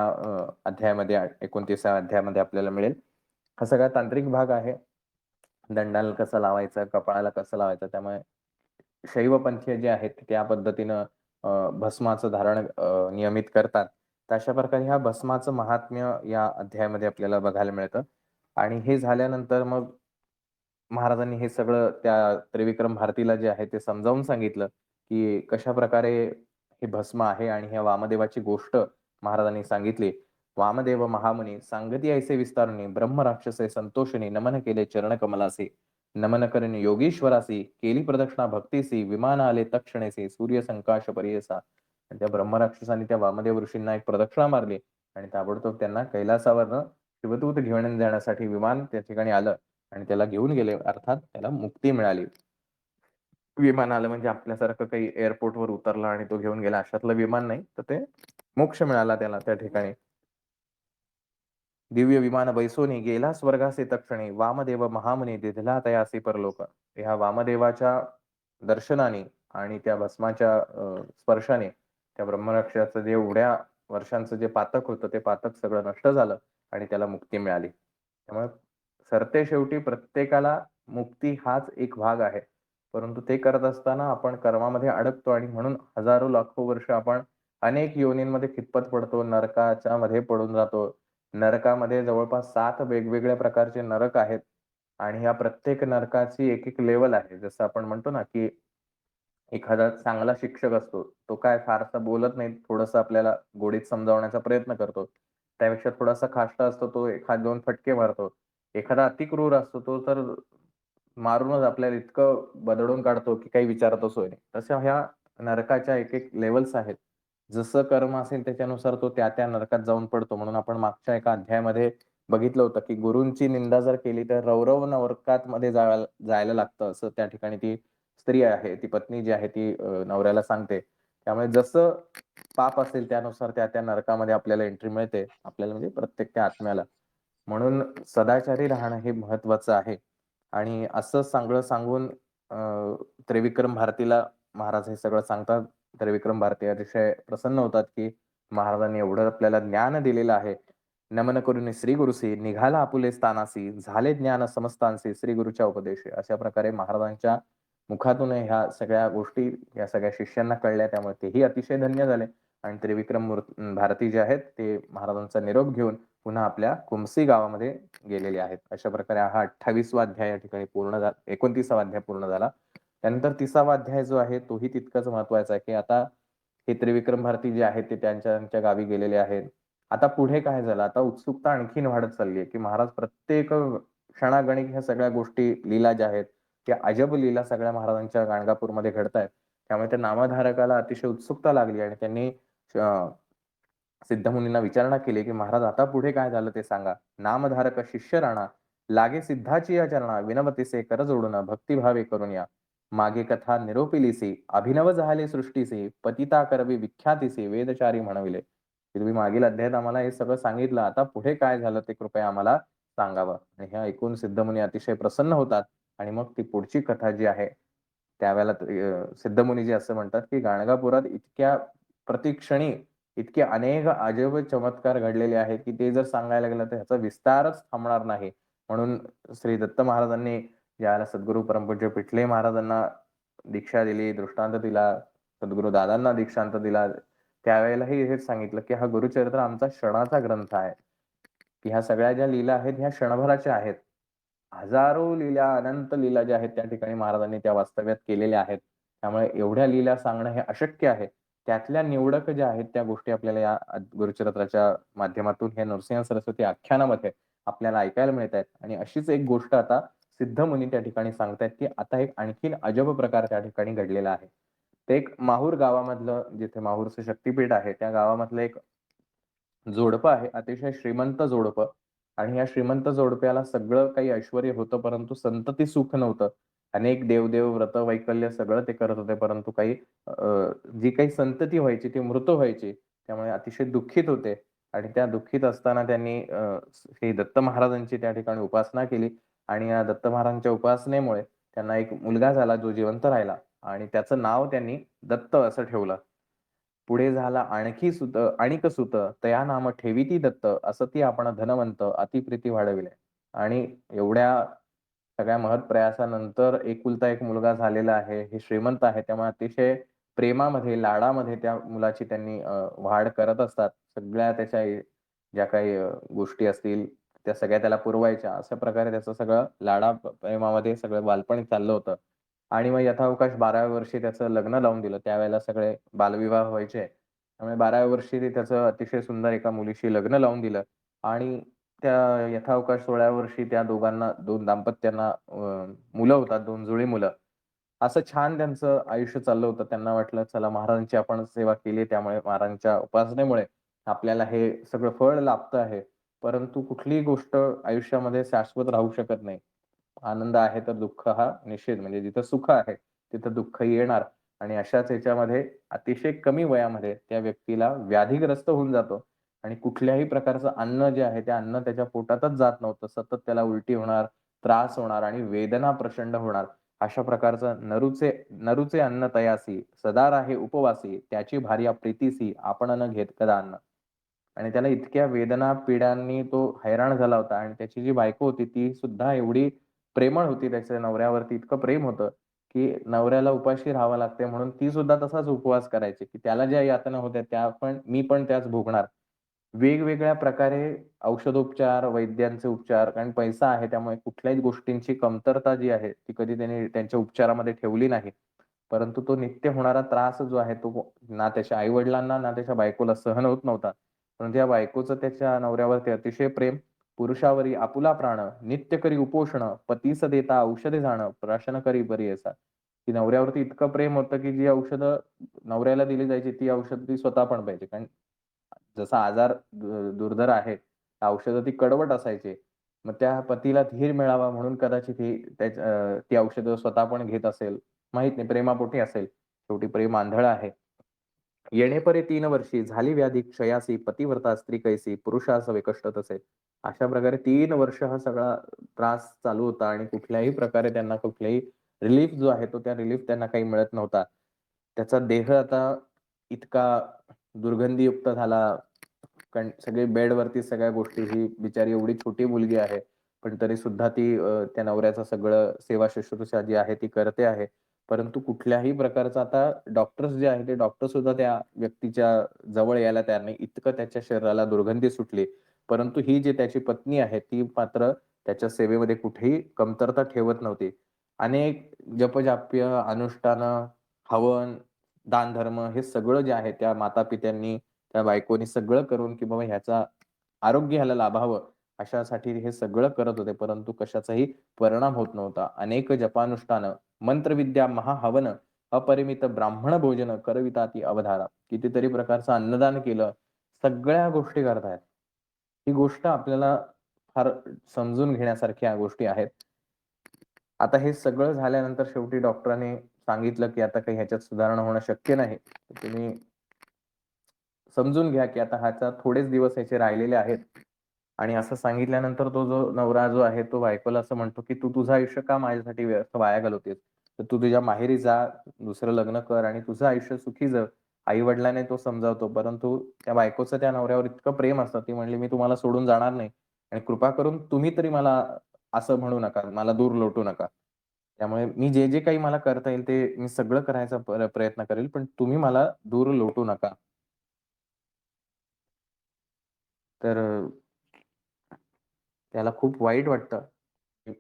अध्यायामध्ये 29व्या अध्यायामध्ये आपल्याला मिळेल. हा सगळा तांत्रिक भाग आहे. दंडाला कसं लावायचं, कपाळाला कसं लावायचं. त्यामुळे शैवपंथीय जे आहेत त्या पद्धतीनं भस्माचं धारण नियमित करतात. तर अशा प्रकारे ह्या भस्माचं महात्म्य या अध्यायामध्ये आपल्याला बघायला मिळतं. आणि हे झाल्यानंतर मग महाराजांनी हे सगळं त्या त्रिविक्रम भारतीला जे आहे ते समजावून सांगितलं, की कशाप्रकारे हे भस्म आहे आणि ह्या वामदेवाची गोष्ट महाराजांनी सांगितली. "वामदेव महामुनी सांगती ऐसे विस्तारुनी, ब्रह्मराक्षसे संतोषिनी नमन केले चरणकमलासी. नमन करिनी योगीश्वरासी, केली प्रदक्षिणा भक्तीसी, विमान आले तत्क्षणेसी, सूर्यसंकाश परियेसा." आणि त्या ब्रह्मराक्षसांनी त्या वामदेव ऋषींना एक प्रदक्षिणा मारली आणि ताबडतोब त्यांना कैलासावरनं शिवदूत घेऊन जाण्यासाठी विमान त्या ठिकाणी आलं आणि त्याला घेऊन गेले. अर्थात त्याला मुक्ती मिळाली. विमान आलं म्हणजे आपल्यासारखं काही एअरपोर्टवर उतरला आणि तो घेऊन गेला अशातलं विमान नाही. तर ते मोक्ष मिळाला त्याला त्या ठिकाणी. दिव्य विमान बैसोनी गेला स्वर्गासी तत्क्षणी, वामदेव महामुनी दिधला तयासी परलोक. ह्या वामदेवाच्या दर्शनाने आणि त्या भस्माच्या स्पर्शाने त्या ब्रह्मराक्षसाचं जे एवढ्या वर्षांचं जे पातक होतं, ते पातक सगळं नष्ट झालं आणि त्याला मुक्ती मिळाली. त्यामुळे सरतेशेवटी प्रत्येकाला मुक्ती हाच एक भाग आहे. परंतु ते करत असताना आपण कर्मामध्ये अडकतो आणि म्हणून हजारो लाखो वर्ष आपण अनेक योनींमध्ये खितपत पडतो, नरकाच्या मध्ये पडून जातो. नरकामध्ये जवळपास 7 वेगवेगळ्या प्रकारचे नरक आहेत आणि या प्रत्येक नरकाची एक लेव्हल आहे. जसं आपण म्हणतो ना, की एखादा चांगला शिक्षक असतो. तो काय फारसं बोलत नाही. थोडंसं आपल्याला गोडीत समजावण्याचा प्रयत्न करतो. त्यापेक्षा थोडासा खाष्टा असतो. तो एखाद 2 फटके मारतो. एखादा अतिक्रूर असतो. तो तर मारूनच आपल्याला इतकं बदडून काढतो, की काही विचारायचं सोय नाही. तशा ह्या नरकाच्या एक लेव्हल्स आहेत. जसं कर्म असेल त्याच्यानुसार तो त्या नरकात जाऊन पडतो. म्हणून आपण मागच्या एका अध्यायामध्ये बघितलं होतं, की गुरूंची निंदा जर केली तर रौरव नरकामध्ये जायला लागतं. असं त्या ठिकाणी ती स्त्री आहे, ती पत्नी जी आहे ती नवऱ्याला सांगते. त्यामुळे जसं पाप असेल त्यानुसार त्या नरकामध्ये आपल्याला एंट्री मिळते. आपल्याला म्हणजे प्रत्येक त्या आत्म्याला. म्हणून सदाचारी राहणं हे महत्वाचं आहे. आणि असं सगळं सांगून त्रिविक्रम भारतीला महाराज हे सगळं सांगतात. त्रिविक्रम भारती अतिशय प्रसन्न होतात, की महाराजांनी एवढं आपल्याला ज्ञान दिलेलं आहे. नमन करून श्री गुरुसी निघाला आपुले स्थानासी, झाले ज्ञान समस्तांसी श्री गुरुच्या उपदेशे. अशा प्रकारे महाराजांच्या मुखातून ह्या सगळ्या गोष्टी या सगळ्या शिष्यांना कळल्या. त्यामुळे तेही अतिशय धन्य झाले आणि त्रिविक्रम भारती जे आहेत ते महाराजांचा निरोप घेऊन पुन्हा आपल्या कुमसी गावामध्ये गेलेले आहेत. अशा प्रकारे हा 28वा अध्याय या ठिकाणी पूर्ण झाला. 29वा अध्याय पूर्ण झाला. त्यानंतर 30वा अध्याय जो आहे तोही तितकाच महत्वाचा आहे, की आता हे त्रिविक्रम भारती जे आहेत ते त्यांच्या गावी गेलेले आहेत. आता पुढे काय झालं? आता उत्सुकता आणखीन वाढत चालली आहे, की महाराज प्रत्येक क्षणागणिक ह्या सगळ्या गोष्टी लीला ज्या आहेत, त्या अजब लीला सगळ्या महाराजांच्या गाणगापूरमध्ये घडतायत. त्यामुळे त्या नामधारकाला अतिशय उत्सुकता लागली आणि त्यांनी सिद्धमुनींना विचारणा केली, की "महाराज आता पुढे काय झालं ते सांगा." नामधारक शिष्य राणा, लागे सिद्धाची या चरणा, विनवतीसे कर जोडून भक्तिभावे करून या. मागे कथा निरोपिलीसी, अभिनव झाले सृष्टीसी, पतिता करवी विख्यातीसी, वेदचारी म्हणविले. की तुम्ही मागील अध्यायात आम्हाला हे सगळं सांगितलं. आता पुढे काय झालं ते कृपया आम्हाला सांगावं. आणि हे ऐकून सिद्धमुनी अतिशय प्रसन्न होतात आणि मग ती पुढची कथा जी आहे, त्यावेळेला सिद्धमुनी असं म्हणतात, की गाणगापुरात इतक्या प्रतिक्षणी इतके अनेक अजब चमत्कार घडलेले आहेत, की ते जर सांगायला गेलं तर ह्याचा विस्तारच थांबणार नाही. म्हणून श्री दत्त महाराजांनी ज्यावेळेला सद्गुरू परमपूज्य पिठले महाराजांना दीक्षा दिली, दृष्टांत दिला, सद्गुरू दादांना दीक्षांत दिला, त्यावेळेलाही हेच सांगितलं, की हा गुरुचरित्र आमचा क्षणाचा ग्रंथ आहे, की ह्या सगळ्या ज्या लीला आहेत, ह्या क्षणभराच्या आहेत. हजारो लीला, अनंत लीला ज्या आहेत त्या ठिकाणी महाराजांनी त्या वास्तव्यात केलेल्या आहेत. त्यामुळे एवढ्या लीला सांगणं हे अशक्य आहे. त्यातल्या निवडक ज्या आहेत त्या गोष्टी आपल्याला या गुरुचरित्राच्या माध्यमातून हे नरसिंह सरस्वती आख्यानामध्ये आपल्याला ऐकायला मिळतायत आणि अशीच एक गोष्ट आता सिद्धमुनी त्या ठिकाणी सांगतायत, की आता एक आणखीन अजब प्रकार त्या ठिकाणी घडलेला आहे. ते एक माहूर गावामधलं जिथे माहूरचं शक्तिपीठ आहे, त्या गावामधलं एक जोडपं आहे. अतिशय श्रीमंत जोडपं आणि या श्रीमंत जोडप्याला सगळं काही ऐश्वर्य होतं, परंतु संतती सुख नव्हतं. अनेक देव व्रत, वैकल्य सगळं ते करत होते, परंतु काही जी काही संतती व्हायची ती मृत व्हायची. त्यामुळे अतिशय दुःखीत होते आणि त्या दुःखीत असताना त्यांनी श्री दत्त महाराजांची त्या ठिकाणी उपासना केली आणि या दत्त महाराजांच्या उपासनेमुळे त्यांना एक मुलगा झाला, जो जिवंत राहिला आणि त्याचं नाव त्यांनी दत्त असं ठेवलं. पुढे झाला आणिक सुत, तया नाम ठेविती दत्त, असती आपण धनवंत, अतिप्रीती वाढविले. आणि एवढ्या सगळ्या महत् प्रयासानंतर एकुलता एक मुलगा झालेला आहे. हे श्रीमंत आहे. त्यामुळे अतिशय प्रेमामध्ये, लाडामध्ये त्या मुलाची त्यांनी वाढ करत असतात. सगळ्या त्याच्या ज्या काही गोष्टी असतील, त्या सगळ्या त्याला पुरवायच्या. अशा प्रकारे त्याचं सगळं प्रेमामध्ये सगळं बालपण चाललं होतं. आणि मग यथावकाश 12व्या वर्षी त्याचं लग्न लावून दिलं. त्यावेळेला सगळे बालविवाह व्हायचे. त्यामुळे 12व्या वर्षी ते त्याचं अतिशय सुंदर एका मुलीशी लग्न लावून दिलं आणि त्या यथावकाश 16व्या वर्षी त्या दोघांना 2 दाम्पत्यांना मुलं होतात, 2 जुळी मुलं. असं छान त्यांचं आयुष्य चाललं होतं. त्यांना वाटलं चला महाराजांची आपण सेवा केली त्यामुळे महाराजांच्या उपासनेमुळे आपल्याला हे सगळं फळ लाभतं आहे. परंतु कुठलीही गोष्ट आयुष्यामध्ये शाश्वत राहू शकत नाही. आनंद आहे तर दुःख हा निषेध म्हणजे जिथं सुख आहे, तिथं दुःखही येणार आणि अशाच ह्याच्यामध्ये अतिशय कमी वयामध्ये त्या व्यक्तीला व्याधीग्रस्त होऊन जातो आणि कुठल्याही प्रकारचं अन्न जे आहे, ते अन्न त्याच्या पोटातच जात नव्हतं. सतत त्याला उलटी होणार, त्रास होणार आणि वेदना प्रचंड होणार. अशा प्रकारचं नरूचे नरूचे अन्न तयासी, सदा राहे उपवासी, त्याची भार्या प्रीतीसी, आपण न घेत कदा अन्न. आणि त्याला इतक्या वेदना, पीडांनी तो हैराण झाला होता आणि त्याची जी बायको होती ती सुद्धा एवढी प्रेमळ होती त्याच्या नवऱ्यावरती इतकं प्रेम होतं, की नवऱ्याला उपाशी राहावं लागते म्हणून ती सुद्धा तसाच उपवास करायची, की त्याला ज्या यातना होत्या त्या पण मी पण त्याच भोगणार. वेगवेगळ्या प्रकारे औषधोपचार, वैद्यांचे उपचार कारण पैसा आहे त्यामुळे कुठल्याही गोष्टींची कमतरता जी आहे, ती कधी त्यांनी त्यांच्या उपचारामध्ये ठेवली नाही. परंतु तो नित्य होणारा त्रास जो आहे तो ना त्याच्या आई-वडिलांना ना त्याच्या बायकोला सहन होत नव्हता. परंतु या बायकोचं त्याच्या नवऱ्यावरती अतिशय प्रेम. पुरुषावरी आपुला प्राण, नित्य करी उपोषण, पतीस देता औषधे जाण, प्राशन करी बरी असा. की नवऱ्यावरती इतकं प्रेम होतं, की जी औषधं नवऱ्याला दिली जायची ती औषधं ती स्वतः पण पाहिजे. कारण जसा आजार दुर्धर आहे, औषधं ती कडवट असायची. मग त्या पतीला धीर मिळावा म्हणून कदाचित ही ती औषधं स्वतः पण घेत असेल. माहीत नाही प्रेमापोटी असेल. शेवटी प्रेम आंधळ आहे. येणेपरे 3 वर्षी झाली व्याधी क्षयासी पतिव्रता स्त्री कैसी पुरुषासवे कष्ट तसे. अशा प्रकारे 3 वर्ष हा सगळा त्रास चालू होता आणि कुठल्याही प्रकारे त्यांना कुठल्याही रिलीफ जो आहे तो त्या रिलीफ त्यांना काही मिळत नव्हता. त्याचा देह आता इतका दुर्गंधीयुक्त झाला. कारण सगळे बेडवरती सगळ्या गोष्टी ही बिचारी एवढी छोटी मुलगी आहे. पण तरीसुद्धा ती त्या नवऱ्याचं सगळं सेवा शुश्रूषा जी आहे ती करते आहे. परंतु कुठल्याही प्रकारचं आता डॉक्टर्स जे आहेत, ते डॉक्टर सुद्धा त्या व्यक्तीच्या जवळ यायला तयार नाही. इतकं त्याच्या शरीराला दुर्गंधी सुटली. परंतु ही जी त्याची पत्नी आहे, ती मात्र त्याच्या सेवेमध्ये कुठेही कमतरता ठेवत नव्हती. अनेक जपजाप्य, अनुष्ठानं, हवन, दानधर्म हे सगळं जे आहे त्या माता-पित्यांनी, त्या बायकोनी सगळं करून, की बाबा ह्याचा आरोग्य ह्याला लाभावं अशासाठी हे सगळं करत होते. परंतु कशाचाही परिणाम होत नव्हता. अनेक जपानुष्ठानं, मंत्रविद्या, महाहवन, अपरिमित ब्राह्मण भोजन करविताती अवधारा. कितीतरी प्रकारचं अन्नदान केलं. सगळ्या गोष्टी करतायत. ही गोष्ट आपल्याला फार समजून घेण्यासारख्या गोष्टी आहेत. आता हे सगळं झाल्यानंतर शेवटी डॉक्टरांनी सांगितलं, की आता काही ह्याच्यात सुधारणा होणं शक्य नाही. तर तुम्ही समजून घ्या, की आता ह्याचा थोडेच दिवस ह्याचे राहिलेले आहेत. आणि असं सांगितल्यानंतर तो जो नवरा जो आहे, तो बायकोला असं म्हणतो, की "तू तुझं आयुष्य का माझ्यासाठी व्यर्थ वाया घालवतेस? तर तू तुझ्या माहेरी जा, दुसरं लग्न कर आणि तुझं आयुष्य सुखी जग." आई-वडिलांनी तो समजावतो. परंतु त्या बायकोचं त्या नवऱ्यावर इतकं प्रेम असतं, ती म्हणली, "मी तुम्हाला सोडून जाणार नाही आणि कृपा करून तुम्ही तरी मला असं म्हणू नका, मला दूर लोटू नका. त्यामुळे मी जे काही मला करता येईल ते मी सगळं करायचा प्रयत्न करेल, पण तुम्ही मला दूर लोटू नका." तर त्याला खूप वाईट वाटतं.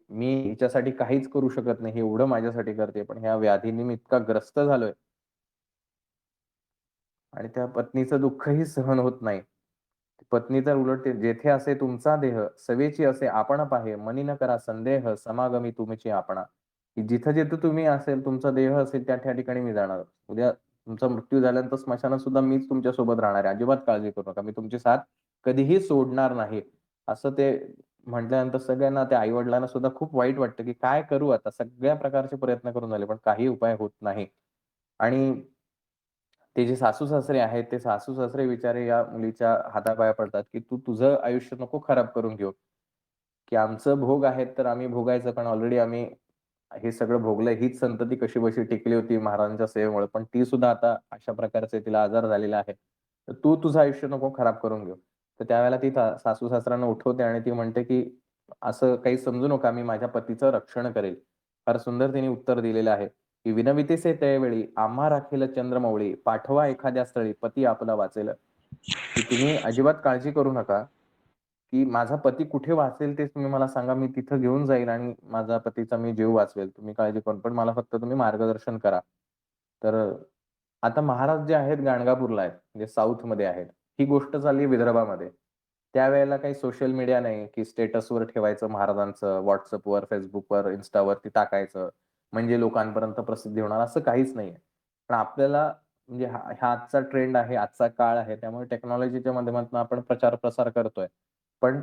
मी हिच्यासाठी काहीच करू शकत नाही. हे एवढं माझ्यासाठी करते. पण ह्या व्याधीने मी इतका ग्रस्त झालोय आणि त्या पत्नीचं दुःखही सहन होत नाही. पत्नी तर उलट ते "जेथे असे तुमचा देह, सवेची असे आपण पाहे, मनी न करा संदेह, समागमी तुमची आपणा." की जिथं-जिथं तुम्ही असेल, तुमचा देह असेल त्या ठिकाणी मी जाणार. उद्या तुमचा मृत्यू झाल्यानंतर स्मशानात सुद्धा मीच तुमच्या सोबत राहणार आहे. अजिबात काळजी करू नका. मी तुमची साथ कधीही सोडणार नाही. असं ते म्हटल्यानंतर सगळ्यांना त्या आई-वडिलांना सुद्धा खूप वाईट वाटतं, की काय करू आता? सगळ्या प्रकारचे प्रयत्न करून झाले, पण काही उपाय होत नाही. आणि ते जे सासू-सासरे आहेत, ते सासू-सासरे बिचारे या मुलीच्या हातापाया पडतात, की "तू तुझं आयुष्य नको खराब करून घेऊ, की आमचं भोग आहेत तर आम्ही भोगायचं, पण ऑलरेडी आम्ही हे सगळं भोगलंय. हीच संतती कशीबशी टिकली होती महाराजांच्या सेवेमुळे, पण ती सुद्धा आता अशा प्रकारचे तिला आजार झालेला आहे. तर तू तुझं आयुष्य नको खराब करून घेऊ." तर त्यावेळेला ती सासू-सासऱ्यांना उठवते आणि ती म्हणते, की "असं काही समजू नका, मी माझ्या पतीचं रक्षण करेल." फार सुंदर तिने उत्तर दिलेलं आहे. की विनवितेसे त्यावेळी आम्हा राखील चंद्रमौळी, पाठवा एखाद्या स्थळी पती आपला वाचेल. की तुम्ही अजिबात काळजी करू नका, की माझा पती कुठे वाचेल ते तुम्ही मला सांगा. मी तिथं घेऊन जाईल आणि माझा पतीचा मी जीव वाचवेल. तुम्ही काळजी करू पण मला फक्त तुम्ही मार्गदर्शन करा. तर आता महाराज जे आहेत गाणगापूरला आहेत, म्हणजे साऊथमध्ये आहेत. ही गोष्ट चालली विदर्भामध्ये. त्यावेळेला काही सोशल मीडिया नाही, की स्टेटसवर ठेवायचं महाराजांचं, WhatsAppवर, Facebookवर, Instaवरती टाकायचं. म्हणजे लोकांपर्यंत प्रसिद्धी होणार असं काहीच नाहीये. पण आपल्याला म्हणजे हा हा आजचा ट्रेंड आहे, आजचा काळ आहे. त्यामुळे टेक्नॉलॉजीच्या माध्यमातून आपण प्रचार-प्रसार करतोय. पण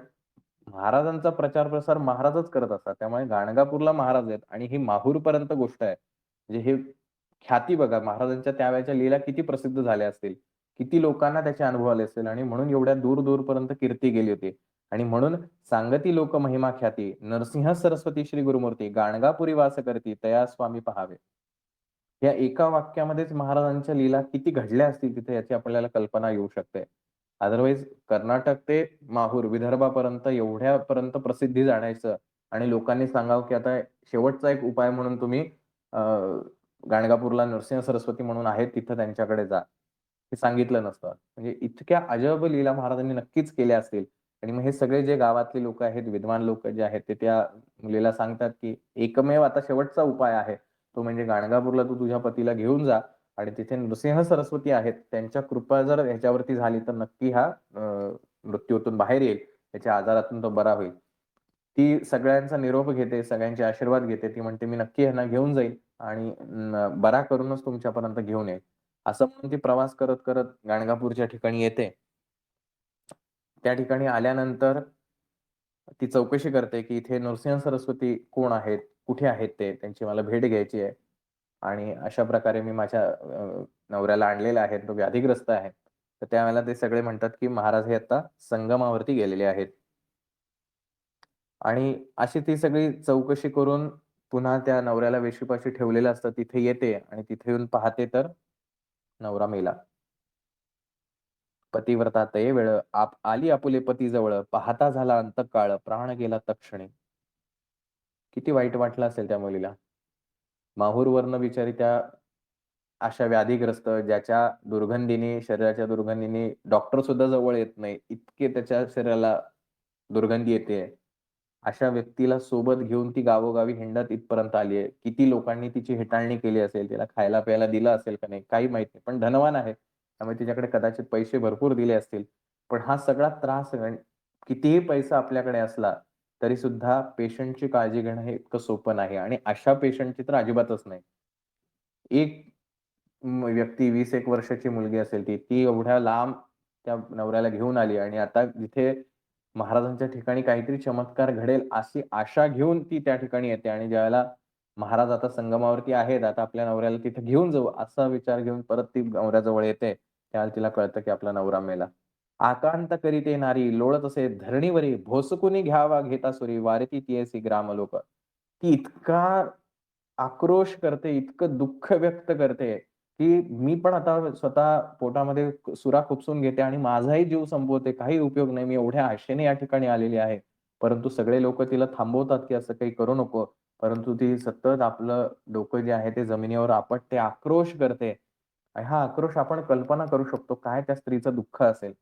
महाराजांचा प्रचार-प्रसार महाराजच करत असतात. त्यामुळे गाणगापूरला महाराज आहेत आणि ही माहूरपर्यंत गोष्ट आहे. म्हणजे हे ख्याती बघा महाराजांच्या त्यावेळच्या लीला किती प्रसिद्ध झाल्या असतील. किती लोकांना त्याचे अनुभव आले असतील आणि म्हणून एवढ्या दूर-दूरपर्यंत कीर्ती गेली होती. आणि म्हणून सांगती लोक महिमा ख्याती, नरसिंह सरस्वती श्री गुरुमूर्ती, गाणगापुरी वास करती, तया स्वामी पहावे. या एका वाक्यामध्येच महाराजांच्या लीला किती घडल्या असतील तिथे याची आपल्याला कल्पना येऊ शकते. अदरवाईज कर्नाटक ते माहूर, विदर्भापर्यंत एवढ्यापर्यंत प्रसिद्धी जाणायचं आणि लोकांनी सांगावं, की आता शेवटचा एक उपाय म्हणून तुम्ही अ, गाणगापूरला नरसिंह सरस्वती म्हणून आहेत तिथं त्यांच्याकडे जा. हे सांगितलं नसतं. म्हणजे इतक्या अजब लीला महाराजांनी नक्कीच केल्या असतील आणि मग हे सगळे जे गावातले लोकं आहेत, विद्वान लोकं जे आहेत, ते त्या मुलीला सांगतात, की एकमेव आता शेवटचा उपाय आहे. तो म्हणजे गाणगापूरला तू तुझ्या पतीला घेऊन जा आणि तिथे नृसिंह सरस्वती आहेत. त्यांच्या कृपा जर ह्याच्यावरती झाली, तर नक्की हा मृत्यूतून बाहेर येईल. त्याच्या आजारातून तो बरा होईल. ती सगळ्यांचा निरोप घेते, सगळ्यांचे आशीर्वाद घेते. ती म्हणते, "मी नक्की ह्यांना घेऊन जाईल आणि बरा करूनच तुमच्यापर्यंत घेऊन येईल." असं म्हणून ती प्रवास करत-करत गाणगापूरच्या ठिकाणी येते. त्या ठिकाणी आल्यानंतर ती चौकशी करते, की इथे नृसिंह सरस्वती कोण आहेत? कुठे आहेत ते? त्यांची मला भेट घ्यायची आहे. आणि अशा प्रकारे मी माझ्या नवऱ्याला आणलेलं आहे. तो व्याधिग्रस्त आहे. तर त्यावेळेला ते सगळे म्हणतात, की महाराज हे आता संगमावरती गेलेले आहेत. आणि अशी ती सगळी चौकशी करून पुन्हा त्या नवऱ्याला वेशीपाशी ठेवलेलं असतं. तिथे येते आणि तिथे येऊन पाहते तर नवरा मेला. पतिव्रता तये वेळ आली आपुले पती जवळ, पाहता झाला अंतकाळ, प्राण गेला तत्क्षणी. किती वाईट वाटलं असेल त्या मुलीला. माहूरवरनं बिचारी त्या अशा व्याधीग्रस्त ज्याच्या दुर्गंधीने, शरीराच्या दुर्गंधीने डॉक्टर सुद्धा जवळ येत नाही. इतके त्याच्या शरीराला दुर्गंधी येतेय. अशा व्यक्तीला सोबत घेऊन ती गावोगावी हिंडत इथपर्यंत आली आहे. किती लोकांनी तिची हेटाळणी केली असेल, तिला खायला-प्यायला दिलं असेल का नाही, काही माहीत नाही. पण धनवान आहे. त्यामुळे तिच्याकडे कदाचित पैसे भरपूर दिले असतील. पण हा सगळा त्रास कितीही पैसा आपल्याकडे असला, तरी सुद्धा पेशंटची काळजी घेणं हे इतकं सोपं नाही आणि अशा पेशंटची तर अजिबातच नाही. एक व्यक्ती 20-1 वर्षाची मुलगी असेल ती एवढ्या लांब त्या नवऱ्याला घेऊन आली आणि आता जिथे महाराजांच्या ठिकाणी काहीतरी चमत्कार घडेल अशी आशा घेऊन ती त्या ठिकाणी येते आणि ज्यावेळेला महाराज आता संगमावरती आहेत, आता आपल्या नवऱ्याला तिथे घेऊन जाऊ असा विचार घेऊन परत ती नवऱ्याजवळ येते. त्यावेळेला तिला कळतं की आपला नवरा मेला. आकांत करीते नारी लोळत असे धरणीवरी भोसकुनी घ्यावा घेता सुरी वारती तियेसी ग्रामलोक. ती इतका आक्रोश करते, इतकं दुःख व्यक्त करते, की मी पण आता स्वतः पोटामध्ये सुरा खुपसून घेते आणि माझाही जीव संपवते. काही उपयोग नाही. मी एवढ्या आशेने या ठिकाणी आलेली आहे. परंतु सगळे लोकं तिला थांबवतात, की असं काही करू नको. परंतु ती सतत आपलं डोकं जे आहे ते जमिनीवर आपटते, आक्रोश करते. आणि हा आक्रोश आपण कल्पना करू शकतो, काय त्या स्त्रीचं दुःख असेल.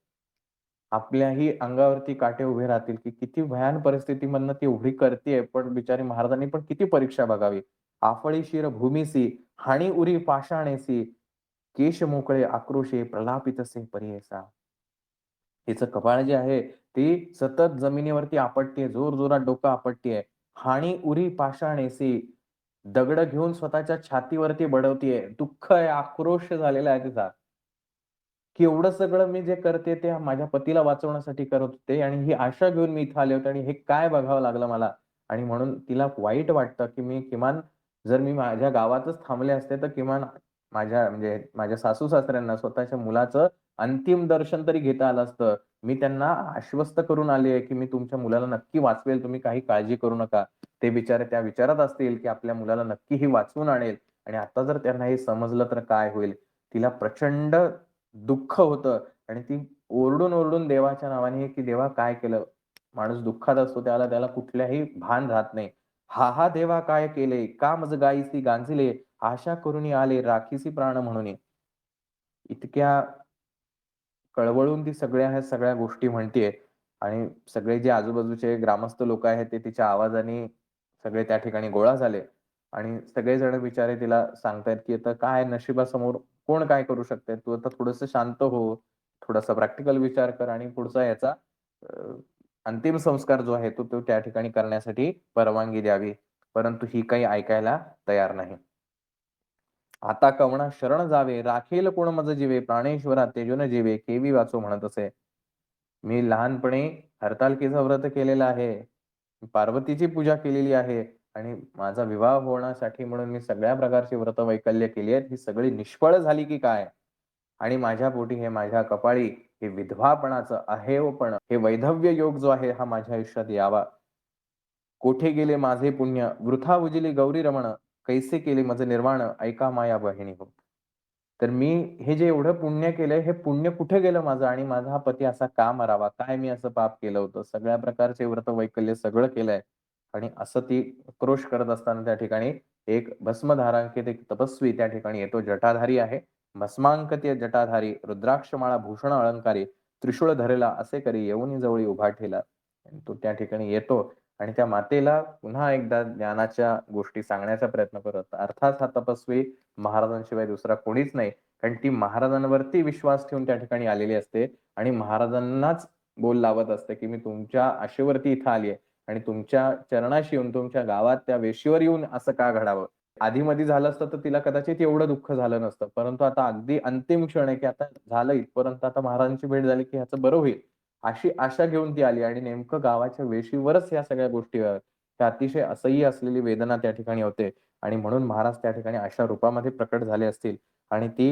आपल्याही अंगावरती काटे उभे राहतील, की किती भयान परिस्थितीमधनं ती उभी करतीये, पण बिचारी महाराजांनी पण किती परीक्षा बघावी. "आपळी शिर भूमीसी, हाणी उरी पाषाणेसी, केश मोकळे आक्रोशे प्रलापितसे परी तिचं कपाळ जे आहे, ती सतत जमिनीवरती आपटतीये, जोरजोरात डोकं आपटतीये. "हाणी उरी पाषाणेसी" दगडं घेऊन स्वतःच्या छातीवरती बडवतीये. दुःख आहे, आक्रोश झालेला आहे तिचा. की एवढं सगळं मी जे करते ते माझ्या पतीला वाचवण्यासाठी करत होते आणि ही आशा घेऊन मी इथं आले होते आणि हे काय बघावं लागलं मला आणि म्हणून तिला वाईट वाटतं, की मी किमान जर मी माझ्या गावातच थांबले असते, तर किमान माझ्या सासू-सासऱ्यांना स्वतःच्या मुलाचं अंतिम दर्शन तरी घेता आलं असतं. मी त्यांना आश्वस्त करून आली आहे, की मी तुमच्या मुलाला नक्की वाचवेल. तुम्ही काही काळजी करू नका. ते बिचारे त्या विचारात असतील, की आपल्या मुलाला नक्की ही वाचवून आणेल आणि आता जर त्यांना हे समजलं तर काय होईल? तिला प्रचंड दुःख होतं आणि ती ओरडून-ओरडून देवाच्या नावाने, की "देवा काय केलं?" माणूस दुःखात असतो त्याला त्याला कुठल्याही भान राहत नाही. "हा देवा काय केले? का मज गायीसी गांजिले? आशा करुणी आले राखीसी प्राण म्हणून. इतक्या कळवळून ती सगळ्या गोष्टी म्हणतीये आणि सगळे जे आजूबाजूचे ग्रामस्थ लोक आहेत ते तिच्या आवाजाने सगळे त्या ठिकाणी गोळा झाले आणि सगळेजण बिचारे तिला सांगतायत, की "आता काय नशिबासमोर कोण काय करू शकतंय? तू आता थोडंसं शांत हो, थोडासा प्रॅक्टिकल विचार कर आणि पुढचा याचा अ, अंतिम संस्कार जो आहे तो तो त्या ठिकाणी करण्यासाठी परवानगी द्यावी." परंतु ही काही ऐकायला तयार नाही. आता कवणा शरण जावे, राखेल कोण मज जीवे, प्राणेश्वरा तेजोन जीवे, केवी वाचो म्हणत असे. मी लहानपणी हरतालिकेचं व्रत केलेलं आहे. पार्वतीची पूजा केलेली आहे आणि माझा विवाह होण्यासाठी म्हणून मी सगळ्या प्रकारची व्रत वैकल्य केली आहेत. ही सगळी निष्फळ झाली की काय? आणि माझ्या पोटी हे माझ्या कपाळी हे विधवापणाचं अहेयपण, हे वैधव्य योग जो आहे हा माझ्या आयुष्यात यावा. कोठे गेले माझे पुण्य, वृथा उजिली गौरी रमण, कैसे केले मज निर्वाण, ऐका माया बहिणी हो. तर मी हे जे एवढं पुण्य केलंय, हे पुण्य कुठे गेलं माझं आणि माझा हा पती असा का मरावा? काय मी असं पाप केलं होतं? सगळ्या प्रकारचे व्रत-वैकल्य सगळं केलंय आणि असं ती आक्रोश करत असताना त्या ठिकाणी एक भस्मधारांकित एक तपस्वी त्या ठिकाणी येतो. जटाधारी आहे. भस्मांकित जटाधारी, रुद्राक्षमाळा भूषण अलंकारी, त्रिशूळ धरेला असे करी, येऊनी जवळी उभा ठेला. आणि तो त्या ठिकाणी येतो आणि त्या मातेला पुन्हा एकदा ज्ञानाच्या गोष्टी सांगण्याचा प्रयत्न करत. अर्थात हा तपस्वी महाराजांशिवाय दुसरा कोणीच नाही. कारण ती महाराजांवरती विश्वास ठेवून त्या ठिकाणी आलेली असते आणि महाराजांनाच बोल लावत असते, की मी तुमच्या आशेवरती इथं आली आहे आणि तुमच्या चरणाशी येऊन, तुमच्या गावात त्या वेशीवर येऊन असं का घडावं? आधी-मधी झालं असतं तर तिला कदाचित एवढं दुःख झालं नसतं. परंतु आता अगदी अंतिम क्षण आहे, की आता झालं इथपर्यंत आता महाराजांची भेट झाली, की ह्याचं बरं होईल. अशी आशा घेऊन ती आली आणि नेमकं गावाच्या वेशीवरच ह्या सगळ्या गोष्टी त्या अतिशय असह्य असलेली वेदना त्या ठिकाणी होते आणि म्हणून महाराज त्या ठिकाणी अशा रूपामध्ये प्रकट झाले असतील आणि ती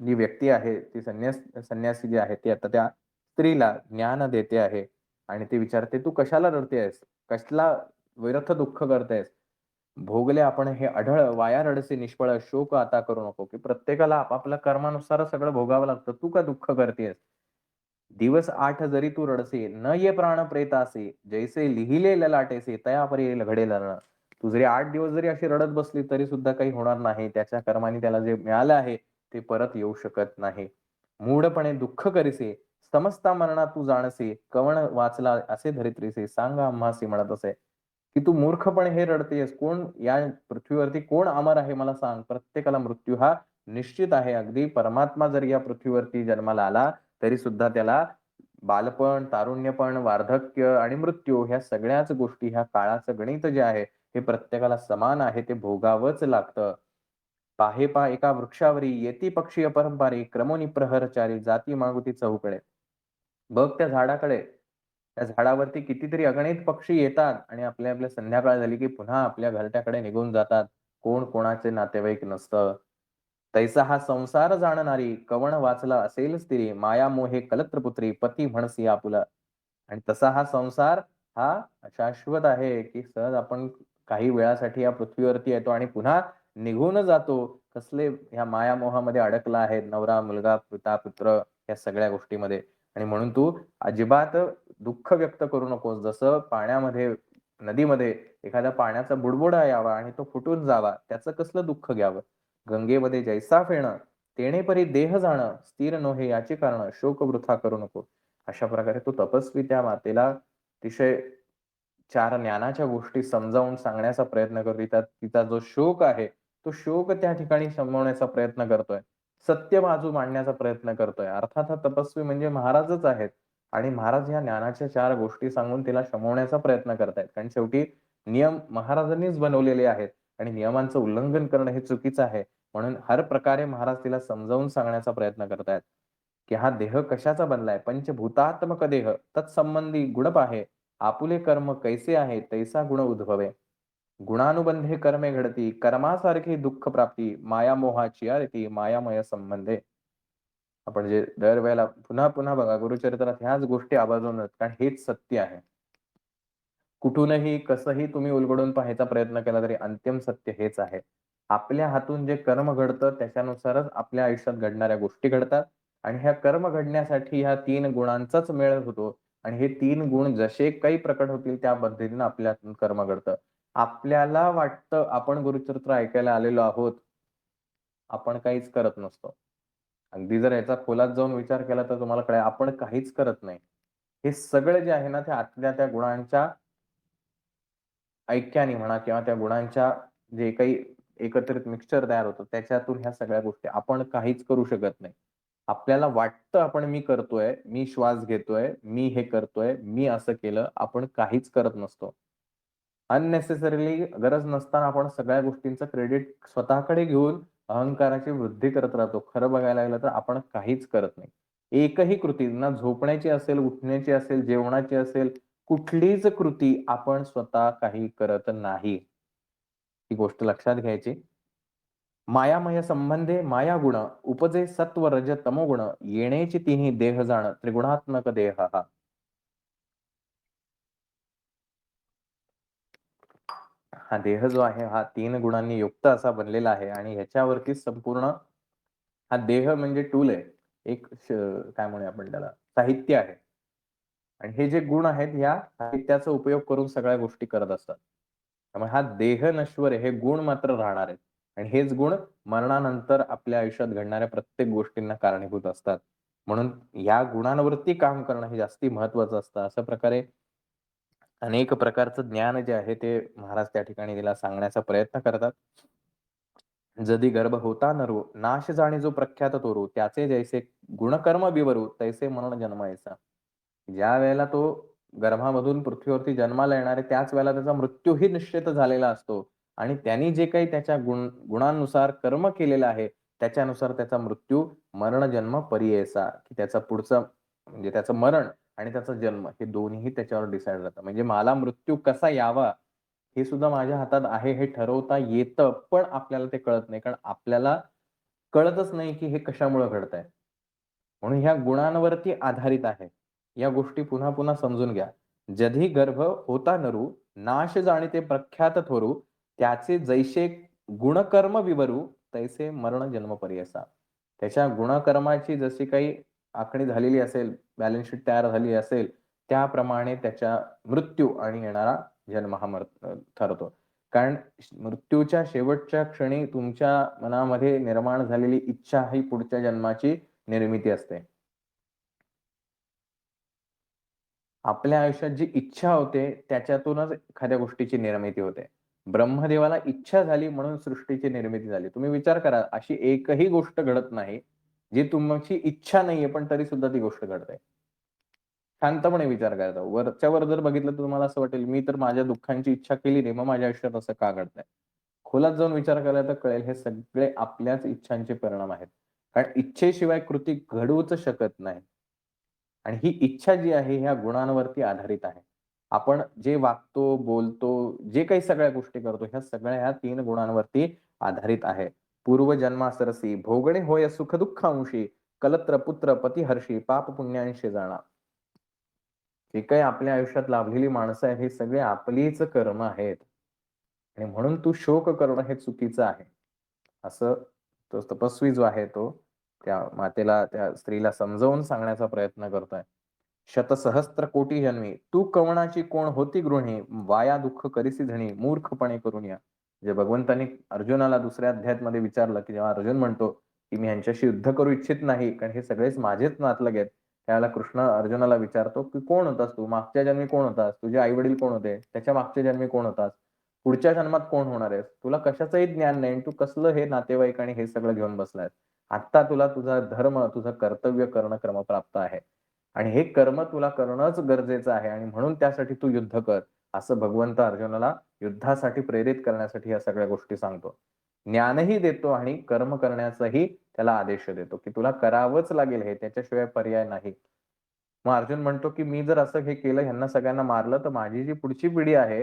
जी व्यक्ती आहे, ती संन्यासी जी आहे, ती आता त्या स्त्रीला ज्ञान देते आहे आणि ती विचारते, "तू कशाला रडतेयस? कसला व्यर्थ दुःख करतेयस? भोगले आपण हे अढळ, वाया रडसे निष्फळ, शोक आता करू नको." की प्रत्येकाला आपापल्या कर्मानुसार सगळं भोगावं लागतं. तू का दुःख करतेयस? दिवस 8 जरी तू रडसे, न ये प्राण प्रेतासे, जैसे लिहिले ललाटेसे, तया परी घडेल रण. तू जरी 8 दिवस जरी अशी रडत बसली तरी सुद्धा काही होणार नाही. त्याच्या कर्माने त्याला जे मिळालं आहे, ते परत येऊ शकत नाही. मूढपणे दुःख करीसे, समजता मरणा तू जाणसे, कवण वाचला असे धरित्रीसे, सांगा आम्हासी म्हणत असे, की तू मूर्खपणे हे रडतेयस. कोण या पृथ्वीवरती कोण अमर आहे मला सांग. प्रत्येकाला मृत्यू हा निश्चित आहे. अगदी परमात्मा जर या पृथ्वीवरती जन्माला आला, तरी सुद्धा त्याला बालपण, तारुण्यपण, वार्धक्य आणि मृत्यू ह्या सगळ्याच गोष्टी ह्या काळाचं गणित जे आहे, हे प्रत्येकाला समान आहे. ते भोगावंच लागतं. "पाहे पा एका वृक्षावरी, येती पक्षी अपरंपारी, क्रमोनी प्रहरचारी, जाती मागुती चहूकडे." बघ त्या झाडाकडे. त्या झाडावरती कितीतरी अगणित पक्षी येतात आणि आपल्या संध्याकाळ झाली, की पुन्हा आपल्या घरट्याकडे निघून जातात. कोण कोणाचे नातेवाईक नसतं. तैसा हा संसार जाणणारी, कवण वाचला असेल स्त्री, माया मोहे कलत्रपुत्री, पती म्हणसी आपुला. आणि तसा हा संसार हा शाश्वत आहे, की सहज आपण काही वेळासाठी या पृथ्वीवरती येतो आणि पुन्हा निघून जातो. कसले ह्या मायामोहामध्ये अडकला आहे नवरा, मुलगा, पिता, पुत्र या सगळ्या गोष्टीमध्ये. आणि म्हणून तू अजिबात दुःख व्यक्त करू नकोस. जसं पाण्यामध्ये, नदीमध्ये एखाद्या पाण्याचा बुडबुडा यावा आणि तो फुटून जावा, त्याचं कसलं दुःख घ्यावं? गंगेमध्ये जैसा फेणं, तेणे परी देह जाणं, स्थिर नोहे याची कारण, शोक वृथा करू नको. अशा प्रकारे तो तपस्वी त्या मातेला अतिशय 4 ज्ञानाच्या गोष्टी समजावून सांगण्याचा प्रयत्न करतो. तिचा तिचा जो शोक आहे, तो शोक त्या ठिकाणी शमवण्याचा प्रयत्न करतोय. सत्य बाजू मांडण्याचा प्रयत्न करतोय. अर्थात हा तपस्वी म्हणजे महाराजच आहेत आणि महाराज ह्या ज्ञानाच्या 4 गोष्टी सांगून तिला शमवण्याचा प्रयत्न करतायत. कारण शेवटी नियम महाराजांनीच बनवलेले आहेत आणि नियमांचं उल्लंघन करणं हे चुकीचं आहे. म्हणून हर प्रकारे महाराज तिला समजावून सांगण्याचा प्रयत्न करतायत, की हा देह कशाचा बनलाय? पंचभूतात्मक देह, तत्संबंधी गुण पाहे. आपुले कर्म कैसे आहे, तैसा गुण उद्भवे. गुणानुबंधे कर्मे घडती, कर्मासारखी दुःख प्राप्ती, माया मोहाची रीती, मायामय संबंधे. आपण जे दरवेळेला पुन्हा बघा गुरुचरित्रात ह्याच गोष्टी आवर्जून कारण हेच सत्य आहे. कुठूनही, कसंही तुम्ही उलगडून पाहायचा प्रयत्न केला तरी अंतिम सत्य हेच आहे. आपल्या हातून जे कर्म घडतं त्याच्यानुसारच आपल्या आयुष्यात घडणाऱ्या गोष्टी घडतात आणि ह्या कर्म घडण्यासाठी ह्या 3 गुणांचाच मेळ होतो आणि हे 3 गुण जसे काही प्रकट होतील त्या पद्धतीनं आपल्या हातून कर्म घडतं. आपल्याला वाटतं आपण गुरुचरित्र ऐकायला आलेलो आहोत आपण काहीच करत नसतो. अगदी जर याचा खोलात जाऊन विचार केला तर तुम्हाला कळेल आपण काहीच करत नाही. हे सगळं जे आहे ना, ते आतल्या त्या गुणांच्या ऐक्याने म्हणा किंवा त्या गुणांच्या जे काही एकत्रित मिक्सचर तयार होतं, त्याच्यातून ह्या सगळ्या गोष्टी आपण काहीच करू शकत नाही. आपल्याला वाटतं आपण मी करतोय, मी श्वास घेतोय, मी हे करतोय, मी असं केलं, आपण काहीच करत नसतो. अननेसेसरीली गरज नसताना आपण सगळ्या गोष्टींचं क्रेडिट स्वतःकडे घेऊन अहंकाराची वृद्धी करत राहतो. खरं बघायला गेलं तर आपण काहीच करत नाही. एकही कृती ना झोपण्याची असेल, उठण्याची असेल, जेवणाची असेल, कुठलीच कृती आपण स्वतः काही करत नाही. ही गोष्ट लक्षात घ्यायची. मायामय संबंधे माया गुण, उपजे सत्व रज तमोगुण, येणेची तिन्ही देह जाण, त्रिगुणात्मक देह हा. हा देह जो आहे हा 3 गुणांनी युक्त असा बनलेला आहे आणि ह्याच्यावरती संपूर्ण हा देह म्हणजे टूल आहे. एक काय म्हणूया आपण त्याला साहित्य आहे. आणि हे जे गुण आहेत ह्या साहित्याचा उपयोग करून सगळ्या गोष्टी करत असतात. त्यामुळे हा देह नश्वर आहे, हे गुण मात्र राहणार आहेत. आणि हेच गुण मरणानंतर आपल्या आयुष्यात घडणाऱ्या प्रत्येक गोष्टींना कारणीभूत असतात. म्हणून या गुणांवरती काम करणं हे जास्ती महत्वाचं असतं. अशा प्रकारे अनेक प्रकारचं ज्ञान जे आहे ते महाराज त्या ठिकाणी तिला सांगण्याचा प्रयत्न करतात. जदी गर्भ होता नरो, नाश जाणे जो प्रख्यात तोरू, त्याचे जैसे गुणकर्म बिवरू, तैसे मरण जन्मायचा. ज्या वेळेला तो गर्भामधून पृथ्वीवरती जन्माला येणार आहे, त्याच वेळेला त्याचा मृत्यूही निश्चित झालेला असतो आणि त्यांनी जे काही त्याच्या गुणांनुसार कर्म केलेलं आहे, त्याच्यानुसार त्याचा मृत्यू, मरण जन्म परियेसा, की त्याचा पुढचा म्हणजे त्याचं मरण आणि त्याचा जन्म हे दोन्हीही त्याच्यावर डिसाईड राहतं. म्हणजे मला मृत्यू कसा यावा, हे सुद्धा माझ्या हातात आहे हे ठरवता येतं, पण आपल्याला ते कळत नाही. कारण आपल्याला कळतच नाही, की हे कशामुळं घडतंय. म्हणून ह्या गुणांवरती आधारित आहे. या गोष्टी पुन्हा-पुन्हा समजून घ्या. जधी गर्भ होता नरू, नाश जाणिते प्रख्यात थोरू, त्याचे जैसे गुणकर्म विवरू, तैसे मरण जन्म पर्यसा. त्याच्या गुणकर्माची जशी काही आखणी झालेली असेल, बॅलन्स शीट तयार झाली असेल, त्याप्रमाणे त्याच्या मृत्यू आणि येणारा जन्म हा ठरतो. कारण मृत्यूच्या शेवटच्या क्षणी तुमच्या मनामध्ये निर्माण झालेली इच्छा ही पुढच्या जन्माची निर्मिती असते. आपल्या आयुष्यात जी इच्छा होते, त्याच्यातूनच एखाद्या गोष्टीची निर्मिती होते. ब्रह्मदेवाला इच्छा झाली म्हणून सृष्टीची निर्मिती झाली. तुम्ही विचार करा, अशी एकही गोष्ट घडत नाही, जी तुमची इच्छा नाहीये, पण तरी सुद्धा ती गोष्ट घडते. शांतपणे विचार करायचा. वरच्या वर जर बघितलं तर तुम्हाला असं वाटेल, मी तर माझ्या दुःखांची इच्छा केली नाही, मग माझ्या आयुष्यात असं का घडतंय? खोलात जाऊन विचार केला तर कळेल, हे सगळे आपल्याच इच्छांचे परिणाम आहेत. कारण इच्छेशिवाय कृती घडवूच शकत नाही. आणि ही इच्छा जी आहे, ह्या गुणांवरती आधारित आहे. आपण जे वागतो, बोलतो, जे काही सगळ्या गोष्टी करतो, ह्या सगळ्या ह्या 3 गुणांवरती आधारित आहे. पूर्वजन्मासरसी भोगणे होय सुख दुःखांशी, कलत्र पुत्र पतिहर्षी, पाप पुण्यांशी जाणा. जे काही आपल्या आयुष्यात लाभलेली माणसं आहेत, हे सगळे आपलीच कर्म आहेत. आणि म्हणून तू शोक करणं हे चुकीचं आहे. असं तो तपस्वी जो आहे तो त्या मातेला, त्या स्त्रीला समजावून सांगण्याचा प्रयत्न करतोय. शतसहस्त्र कोटी जन्मी तू कवणाची कोण होती गृहिणी, वाया दुःख करीसी धणी मूर्खपणे करून या. जे भगवंतांनी अर्जुनाला दुसऱ्या अध्यायामध्ये विचारलं, की जेव्हा अर्जुन म्हणतो, की मी ह्यांच्याशी युद्ध करू इच्छित नाही, कारण हे सगळेच माझेच नातलग आहेत. त्यावेळेला कृष्ण अर्जुनाला विचारतो, की कोण होतास तू? मागच्या जन्मी कोण होतास? तुझे आई-वडील कोण होते? त्याच्या मागच्या जन्मी कोण होतास? पुढच्या जन्मात कोण होणार आहेस? तुला कशाचंही ज्ञान नाही. तू कसलं हे नातेवाईक आणि हे सगळं घेऊन बसलायस. आत्ता तुला तुझा धर्म, तुझं कर्तव्य करणं क्रमप्राप्त आहे. आणि हे कर्म तुला करणंच गरजेचं आहे आणि म्हणून त्यासाठी तू युद्ध कर. असं भगवंत अर्जुनाला युद्धासाठी प्रेरित करण्यासाठी या सगळ्या गोष्टी सांगतो. ज्ञानही देतो आणि कर्म करण्याचाही त्याला आदेश देतो, की तुला करावंच लागेल हे, त्याच्याशिवाय पर्याय नाही. मग अर्जुन म्हणतो, की मी जर असं हे केलं, ह्यांना सगळ्यांना मारलं, तर माझी जी पुढची पिढी आहे,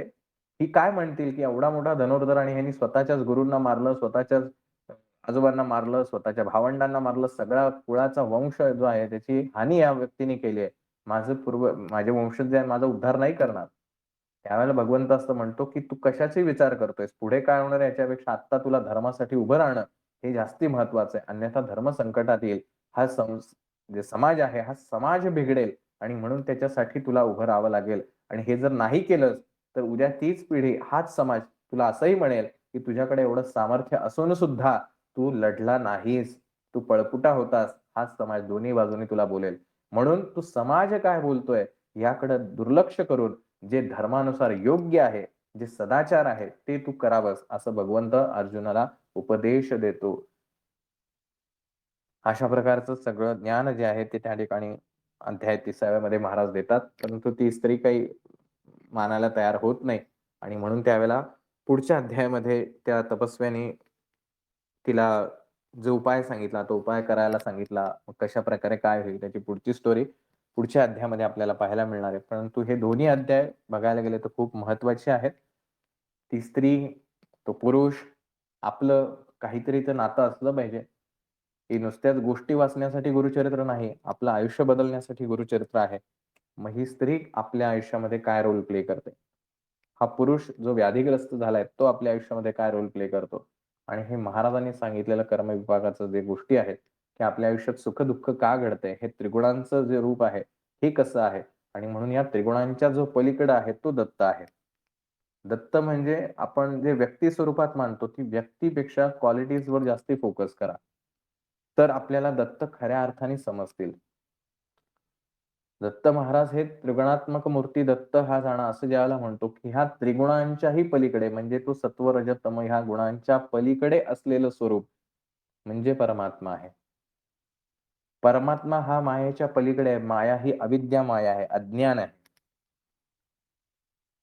ही काय म्हणतील, की एवढा मोठा धनुर्धर आणि ह्यांनी स्वतःच्याच गुरूंना मारलं, स्वतःच्याच आजोबांना मारलं, स्वतःच्या भावंडांना मारलं, सगळ्या कुळाचा वंश जो आहे त्याची हानी या व्यक्तीने केली आहे. माझे वंशज जे माझा उद्धार नाही करणार. त्यावेळेला भगवंत असं म्हणतो, की "तू कशाचे विचार करतोयस? पुढे काय होणार आहे याच्यापेक्षा आत्ता तुला धर्मासाठी उभं राहणं हे जास्ती महत्वाचं आहे. अन्यथा धर्म संकटात येईल. हा जे समाज आहे, हा समाज बिघडेल आणि म्हणून त्याच्यासाठी तुला उभं राहावं लागेल आणि हे जर नाही केलंस, तर उद्या तीच पिढी, हाच समाज तुला असंही म्हणेल, की तुझ्याकडे एवढं सामर्थ्य असून सुद्धा तू लढला नाहीस, तू पळपुटा होतास, हाच समाज दोन्ही बाजूनी तुला बोलेल. म्हणून तू समाज काय बोलतोय याकडे दुर्लक्ष करून जे धर्मानुसार योग्य आहे, जे सदाचार आहे, ते तू करावंस असं भगवंत अर्जुनाला उपदेश देतो. अशा प्रकारचं सगळं ज्ञान जे आहे ते त्या ठिकाणी अध्याय 30व्या मध्ये महाराज देतात. परंतु ती स्त्री काही मानायला तयार होत नाही आणि म्हणून त्यावेळेला पुढच्या अध्यायामध्ये त्या तपस्व्याने तिला जो उपाय सांगितला, तो उपाय करायला सांगितला. मग कशाप्रकारे काय होईल त्याची पुढची स्टोरी पुढच्या अध्यायामध्ये आपल्याला पाहायला मिळणार आहे. परंतु हे दोन्ही अध्याय बघायला गेले तर खूप महत्त्वाचे आहेत. ती स्त्री, तो पुरुष, आपलं काहीतरी तर नातं असलं पाहिजे. ही नुसत्याच गोष्टी वाचण्यासाठी गुरुचरित्र नाही, आपलं आयुष्य बदलण्यासाठी गुरुचरित्र आहे. मग ही स्त्री आपल्या आयुष्यामध्ये काय रोल प्ले करते? हा पुरुष जो व्याधीग्रस्त झालाय, तो आपल्या आयुष्यामध्ये काय रोल प्ले करतो? आणि हे महाराजांनी सांगितलेलं कर्मविपाकाचं जे गोष्टी आहेत, की आपल्या आयुष्यात सुख-दुःख का घडतंय? हे त्रिगुणांचं जे रूप आहे, हे कसं आहे? आणि म्हणून या त्रिगुणांच्या जो पलीकडे आहे, तो दत्त आहे. दत्त म्हणजे आपण जे व्यक्ती स्वरूपात मानतो, ती व्यक्तीपेक्षा क्वालिटीजवर जास्ती फोकस करा. तर आपल्याला दत्त खऱ्या अर्थाने समजतील. दत्त महाराज हे त्रिगुणात्मक मूर्ती दत्त हा जाणा असं ज्यावेळेला म्हणतो, की ह्या त्रिगुणांच्याही पलीकडे म्हणजे तो सत्व, रज, तम ह्या गुणांच्या पलीकडे असलेलं स्वरूप म्हणजे परमात्मा आहे. परमात्मा हा मायेच्या पलीकडे आहे. माया ही अविद्या माया आहे, अज्ञान आहे.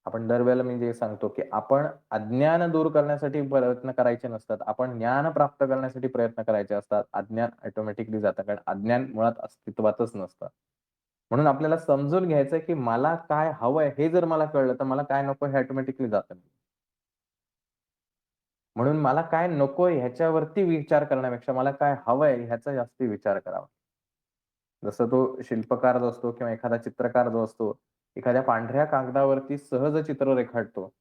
आपण दरवेळेला मी जे सांगतो, की आपण अज्ञान दूर करण्यासाठी प्रयत्न करायचे नसतात. आपण ज्ञान प्राप्त करण्यासाठी प्रयत्न करायचे असतात. अज्ञान ऑटोमॅटिकली जातं. कारण अज्ञान मुळात अस्तित्वातच नसतं. म्हणून आपल्याला समजून घ्यायचंय, की मला काय हवंय हे जर मला कळलं, तर मला काय नको हे ऑटोमॅटिकली जातं. म्हणून मला काय नकोय ह्याच्यावरती विचार करण्यापेक्षा मला काय हवंय ह्याचा जास्ती विचार करावा. जसं तो शिल्पकार जो असतो किंवा एखादा चित्रकार जो असतो, एखाद्या पांढऱ्या कागदावरती सहज चित्र रेखाटतो.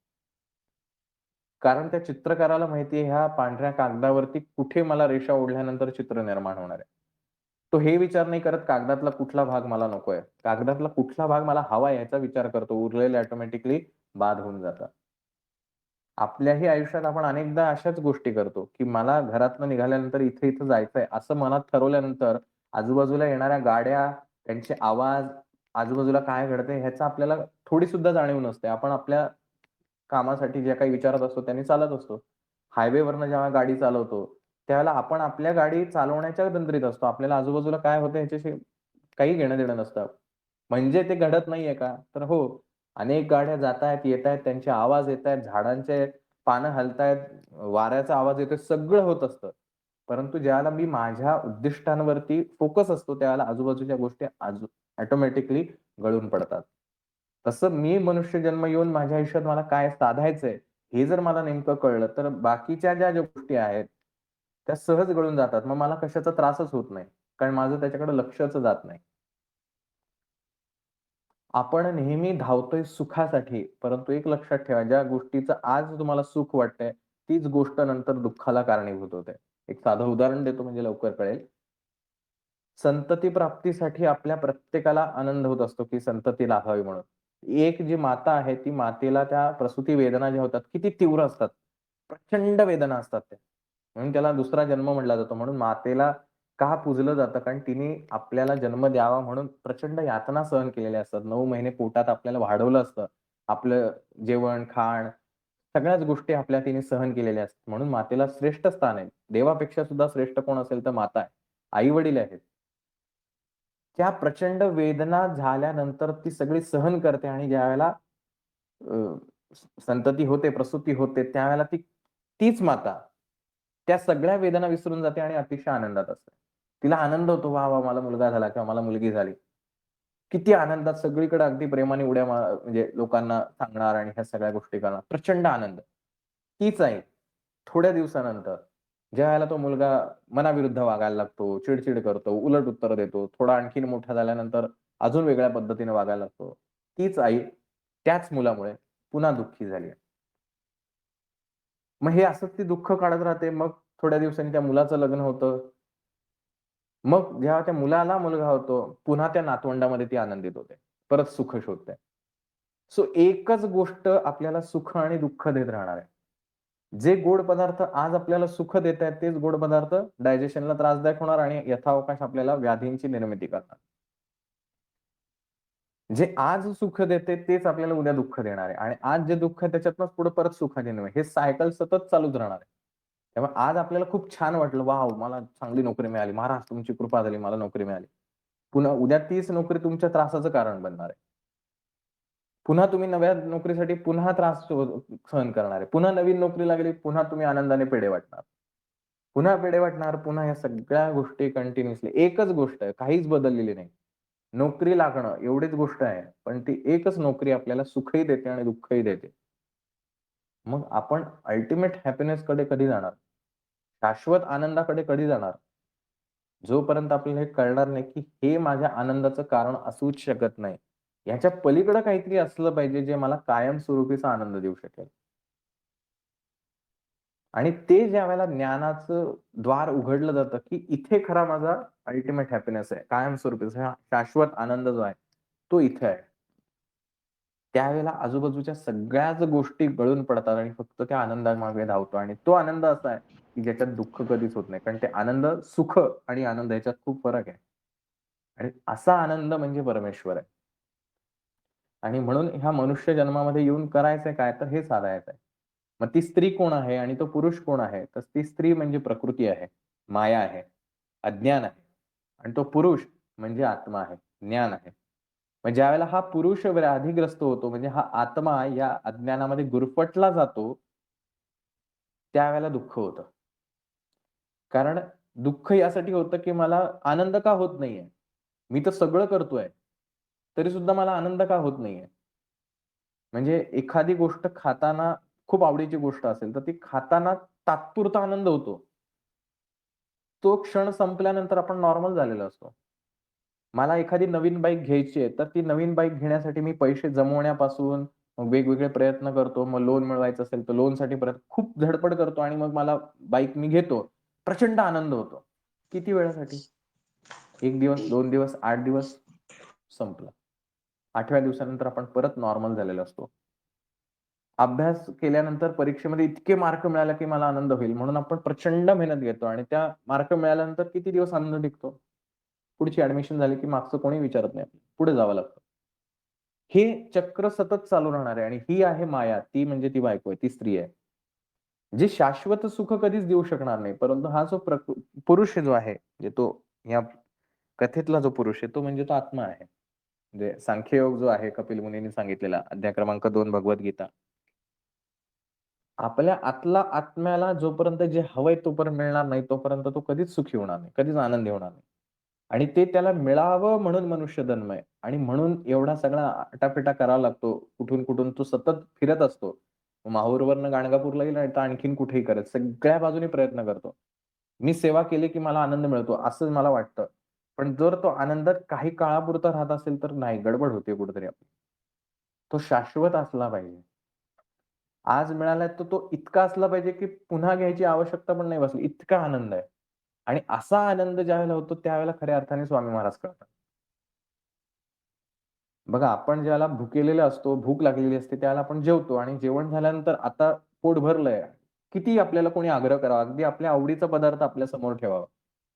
कारण त्या चित्रकाराला माहिती आहे, ह्या पांढऱ्या कागदावरती कुठे मला रेषा ओढल्यानंतर चित्र निर्माण होणार आहे. तो हे विचार नाही करत कागदातला कुठला भाग मला नकोय. कागदातला कुठला भाग मला हवाय ह्याचा विचार करतो. उरलेले ऑटोमॅटिकली बाद होऊन जातात. आपल्याही आयुष्यात आपण अनेकदा अशाच गोष्टी करतो, की मला घरातनं निघाल्यानंतर इथे-इथे जायचंय असं मनात ठरवल्यानंतर आजूबाजूला येणाऱ्या गाड्या, त्यांचे आवाज, आजूबाजूला काय घडतंय ह्याचा आपल्याला थोडी सुद्धा जाणीव नसते. आपण आपल्या कामासाठी जे काही विचारत असतो त्यांनी चालत असतो. हायवेवरनं जेव्हा गाडी चालवतो, त्यावेळेला आपण आपल्या गाडी चालवण्याच्या तंद्रीत असतो. आपल्याला आजूबाजूला काय होतंय ह्याच्याशी काही घेणं-देणं नसतं. म्हणजे ते घडत नाहीये का? तर हो, अनेक गाड्या जातायत, येतायत, त्यांचे आवाज येतायत, झाडांचे पानं हलतायत, वाऱ्याचा आवाज येतोय, सगळं होत असतं. परंतु ज्यावेळेला मी माझ्या उद्दिष्टांवरती फोकस असतो, त्यावेळेला आजूबाजूच्या गोष्टी ऑटोमॅटिकली गळून पडतात. तसं मी मनुष्य जन्म येऊन माझ्या आयुष्यात मला काय साधायचंय, हे जर मला नेमकं कळलं, तर बाकीच्या ज्या गोष्टी आहेत, त्या सहज गळून जातात. मग मला कशाचा त्रासच होत नाही. कारण माझं त्याच्याकडे लक्षच जात नाही. आपण नेहमी धावतोय सुखासाठी, परंतु एक लक्षात ठेवा, ज्या गोष्टीचं आज तुम्हाला सुख वाटतंय, तीच गोष्ट नंतर दुःखाला कारणीभूत होते. एक साधं उदाहरण देतो म्हणजे लवकर कळेल. संतती प्राप्तीसाठी आपल्या प्रत्येकाला आनंद होत असतो, की संतती लाभावी म्हणून. एक जी माता आहे, ती मातेला त्या प्रसूती वेदना ज्या होतात, किती तीव्र असतात. प्रचंड वेदना असतात त्या. म्हणून त्याला दुसरा जन्म म्हटला जातो. म्हणून मातेला का पूजलं जातं? कारण तिने आपल्याला जन्म द्यावा म्हणून प्रचंड यातना सहन केलेल्या असतात. 9 महिने पोटात आपल्याला वाढवलं असतं. आपलं जेवण, खाण सगळ्याच गोष्टी आपल्या तिने सहन केलेल्या असतात. म्हणून मातेला श्रेष्ठ स्थान आहे. देवापेक्षा सुद्धा श्रेष्ठ कोण असेल तर माता आहे. आई-वडील आहेत. त्या प्रचंड वेदना झाल्यानंतर ती सगळी सहन करते आणि ज्यावेळेला अ, संतती होते, प्रसूती होते, त्यावेळेला तीच माता त्या सगळ्या वेदना विसरून जाते आणि अतिशय आनंदात असते. तिला आनंद होतो, "वाह! वाह! मला मुलगा झाला किंवा मला मुलगी झाली." किती आनंदात सगळीकडे अगदी प्रेमाने उड्या म्हणजे लोकांना सांगणार आणि ह्या सगळ्या गोष्टी करणार. प्रचंड आनंद. तीच आई थोड्या दिवसानंतर ज्यावेळेला तो मुलगा मनाविरुद्ध वागायला लागतो, चिड करतो, उलट उत्तर देतो, थोडा आणखीन मोठा झाल्यानंतर अजून वेगळ्या पद्धतीने वागायला लागतो. तीच आई त्याच मुलामुळे पुन्हा दुःखी झाली. मग हे असंच ती दुःख काढत राहते. मग थोड्या दिवसांनी त्या मुलाचं लग्न होतं. मग जेव्हा त्या मुलाला मुलगा होतो, पुन्हा त्या नातवंडामध्ये ती आनंदित होते. परत सुख शोधते. सो एकच गोष्ट आपल्याला सुख आणि दुःख देत राहणार आहे. जे गोड पदार्थ आज आपल्याला सुख देत आहेत, तेच गोड पदार्थ डायजेशनला त्रासदायक होणार आणि यथावकाश आपल्याला व्याधींची निर्मिती करणार. जे आज सुख देते तेच आपल्याला उद्या दुःख देणार आहे आणि आज जे दुःख आहे त्याच्यातनंच पुढे परत सुखाची निर्मिती. हे सायकल सतत चालूच राहणार आहे. त्यामुळे आज आपल्याला खूप छान वाटलं, "वॉव! मला चांगली नोकरी मिळाली. महाराज तुमची कृपा झाली, मला नोकरी मिळाली." पुन्हा उद्या तीच नोकरी तुमच्या त्रासाचं कारण बनणार आहे. पुन्हा तुम्ही नव्या नोकरीसाठी पुन्हा त्रास सहन करणार आहे. पुन्हा नवीन नोकरी लागली, पुन्हा तुम्ही आनंदाने पेढे वाटणार. पुन्हा पेढे वाटणार, पुन्हा या सगळ्या गोष्टी कंटिन्युअसली. एकच गोष्ट आहे, काहीच बदललेली नाही. नोकरी लागणं एवढीच गोष्ट आहे. पण ती एकच नोकरी आपल्याला सुखही देते आणि दुःखही देते. मग आपण अल्टिमेट हॅपीनेसकडे कधी जाणार? शाश्वत आनंदाकडे कधी जाणार? जोपर्यंत आपल्याला हे कळणार नाही, की हे माझ्या आनंदाचं कारण असूच शकत नाही. ह्याच्या पलीकडे काहीतरी असलं पाहिजे, जे मला कायमस्वरूपीचा आनंद देऊ शकेल. आणि ते ज्यावेळेला ज्ञानाचं द्वार उघडलं जातं, की इथे खरा माझा अल्टिमेट हॅपीनेस आहे. कायमस्वरूपीचा हा शाश्वत आनंद जो आहे, तो इथे आहे. त्यावेळेला आजूबाजूच्या सगळ्याच गोष्टी गळून पडतात आणि फक्त त्या आनंदामागे धावतो आणि तो आनंद असा आहे, की ज्याच्यात दुःख कधीच होत नाही. कारण ते आनंद सुख आणि आनंद ह्याच्यात खूप फरक आहे. आणि असा आनंद म्हणजे परमेश्वर आहे. आणि म्हणून ह्या मनुष्य जन्मामध्ये येऊन करायचंय काय? तर हे साधायचं आहे. मग ती स्त्री कोण आहे आणि तो पुरुष कोण आहे? तर ती स्त्री म्हणजे प्रकृती आहे, माया आहे, अज्ञान आहे आणि तो पुरुष म्हणजे आत्मा आहे, ज्ञान आहे. मग ज्यावेळेला हा पुरुष व्याधिग्रस्त होतो, म्हणजे हा आत्मा या अज्ञानामध्ये गुरफटला जातो, त्यावेळेला दुःख होतं. कारण दुःख यासाठी होतं, की मला आनंद का होत नाहीये? मी तर सगळं करतोय, तरी सुद्धा मला आनंद का होत नाहीये? म्हणजे एखादी गोष्ट खाताना खूप आवडीची गोष्ट असेल, तर ती खाताना तात्पुरता आनंद होतो. तो क्षण संपल्यानंतर आपण नॉर्मल झालेलो असतो. मला एखादी नवीन बाईक घ्यायची आहे, तर ती नवीन बाईक घेण्यासाठी मी पैसे जमवण्यापासून मग वेगवेगळे प्रयत्न करतो. मग लोन मिळवायचं असेल, तर लोनसाठी खूप धडपड करतो आणि मग मला बाईक मी घेतो. प्रचंड आनंद होतो. किती वेळासाठी? 1 दिवस, 2 दिवस, 8 दिवस संपलं. 8व्या दिवसानंतर आपण परत नॉर्मल झालेलो असतो. अभ्यास केल्यानंतर परीक्षेमध्ये इतके मार्क मिळाले, की मला आनंद होईल म्हणून आपण प्रचंड मेहनत घेतो आणि त्या मार्क मिळाल्यानंतर किती दिवस आनंद टिकतो? पुढची ॲडमिशन झाली, की मागचं कोणी विचारत नाही. पुढे जावं लागतं. हे चक्र सतत चालू राहणार आहे आणि ही आहे माया. ती म्हणजे ती बायको आहे, ती स्त्री आहे. जे शाश्वत सुख कधीच देऊ शकणार नाही. परंतु हा जो पुरुष जो आहे, म्हणजे तो या कथेतला जो पुरुष आहे, तो म्हणजे तो आत्मा आहे. म्हणजे सांख्ययोग जो आहे कपिल मुनींनी सांगितलेला अध्याय क्रमांक 2 भगवद्गीता. आपल्या आतला आत्म्याला जोपर्यंत जे हवंय तोपर्यंत मिळणार नाही, तोपर्यंत तो कधीच सुखी होणार नाही, कधीच आनंदी होणार नाही. आणि ते त्याला मिळावं म्हणून मनुष्य जन्म आहे आणि म्हणून एवढा सगळा आटापिटा करावा लागतो. कुठून-कुठून तो सतत फिरत असतो. माहूरवरनं गाणगापूरला येईल नाही तर आणखीन कुठेही करत. सगळ्या बाजूनी प्रयत्न करतो. मी सेवा केली की मला आनंद मिळतो असं मला वाटतं. पण जर तो आनंद काही काळापुरता राहत असेल तर नाही, गडबड होते कुठेतरी आपली. तो शाश्वत असला पाहिजे. आज मिळालाय तर तो इतका असला पाहिजे, की पुन्हा घ्यायची आवश्यकता पण नाही भासली. इतका आनंद आहे. आणि असा आनंद ज्यावेळेला होतो, त्यावेळेला खऱ्या अर्थाने स्वामी महाराज कळतात. बघा, आपण ज्यावेळेला भुकेलेले असतो, भूक लागलेली असते, त्यावेळेला आपण जेवतो आणि जेवण झाल्यानंतर आता पोट भरलंय. किती आपल्याला कोणी आग्रह करावा, अगदी आपल्या आवडीचा पदार्थ आपल्या समोर ठेवावा,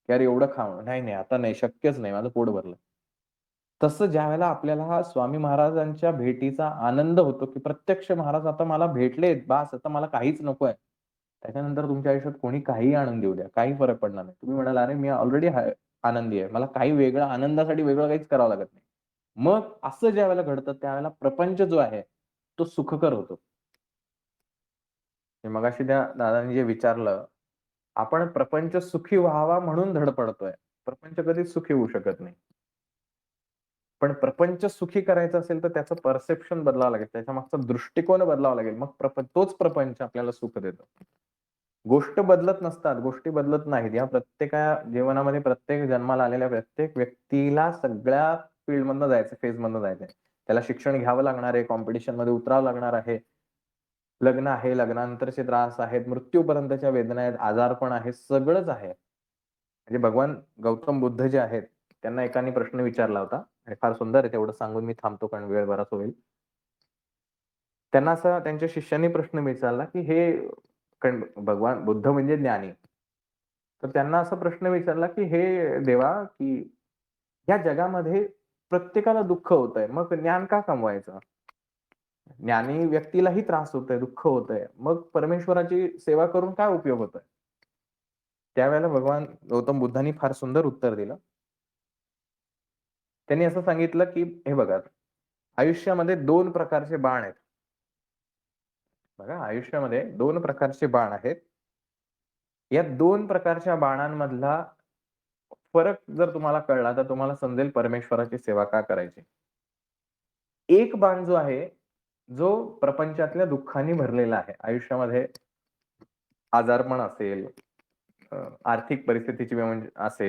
की "अरे एवढं खा." "नाही, नाही, आता नाही, शक्यच नाही, माझं पोट भरलं." तसं ज्यावेळेला आपल्याला हा स्वामी महाराजांच्या भेटीचा आनंद होतो, की प्रत्यक्ष महाराज आता मला भेटलेत, बास आता मला काहीच नकोय. त्याच्यानंतर तुमच्या आयुष्यात कोणी काहीही आणून देऊ द्या, काही फरक पडणार नाही. तुम्ही म्हणाल, "अरे मी ऑलरेडी आनंदी आहे. मला काही वेगळं आनंदासाठी वेगळं काहीच करावं लागत नाही." मग असं ज्यावेळेला घडतं, त्यावेळेला प्रपंच जो आहे, तो सुखकर होतो. मी मगाशी त्या दादांनी जे विचारलं, आपण प्रपंच सुखी व्हावा म्हणून धडपडतोय. प्रपंच कधीच सुखी होऊ शकत नाही. पण प्रपंच सुखी करायचा असेल, तर त्याचं परसेप्शन बदलावं लागेल. त्याच्यामागचा दृष्टिकोन बदलावा लागेल. मग तोच प्रपंच आपल्याला सुख देतो. गोष्ट बदलत नसतात, गोष्टी बदलत नाहीत. या जीवनामध्ये प्रत्येक जन्माला आलेल्या प्रत्येक व्यक्तीला सगळ्या फील्डमधनं जायचं, फेजमधनं जायचंय. त्याला शिक्षण घ्यावं लागणार आहे, कॉम्पिटिशनमध्ये उतरावं लागणार आहे. लग्न आहे, लग्नानंतरचे त्रास आहेत, मृत्यूपर्यंतच्या वेदना आहेत, आजारपण आहे, सगळंच आहे. म्हणजे भगवान गौतम बुद्ध जे आहेत, त्यांना एकाने प्रश्न विचारला होता आणि फार सुंदर आहे तेवढं सांगून मी थांबतो कारण वेळ बराच होईल. त्यांना असा त्यांच्या शिष्यांनी प्रश्न विचारला, की "हे कारण भगवान बुद्ध म्हणजे ज्ञानी. तर त्यांना असा प्रश्न विचारला, की "हे देवा, की या जगामध्ये प्रत्येकाला दुःख होतंय. मग ज्ञान का कमवायचं? ज्ञानी व्यक्तीलाही त्रास होतोय, दुःख होतंय. मग परमेश्वराची सेवा करून काय उपयोग होतोय?" त्यावेळेला भगवान गौतम बुद्धांनी फार सुंदर उत्तर दिलं. त्यांनी असं सांगितलं, की "हे बघा, आयुष्यामध्ये 2 प्रकारचे बाण आहेत. बघा, आयुष्यामध्ये 2 प्रकारचे बाण आहेत. या 2 प्रकारच्या बाणांमधला फरक जर तुम्हाला कळला, तर तुम्हाला समजेल परमेश्वराची सेवा का करायची. एक बाण जो आहे, जो प्रपंचातल्या दुःखाने भरलेला आहे. आयुष्यामध्ये आजारपण असेल, अ, आर्थिक परिस्थितीची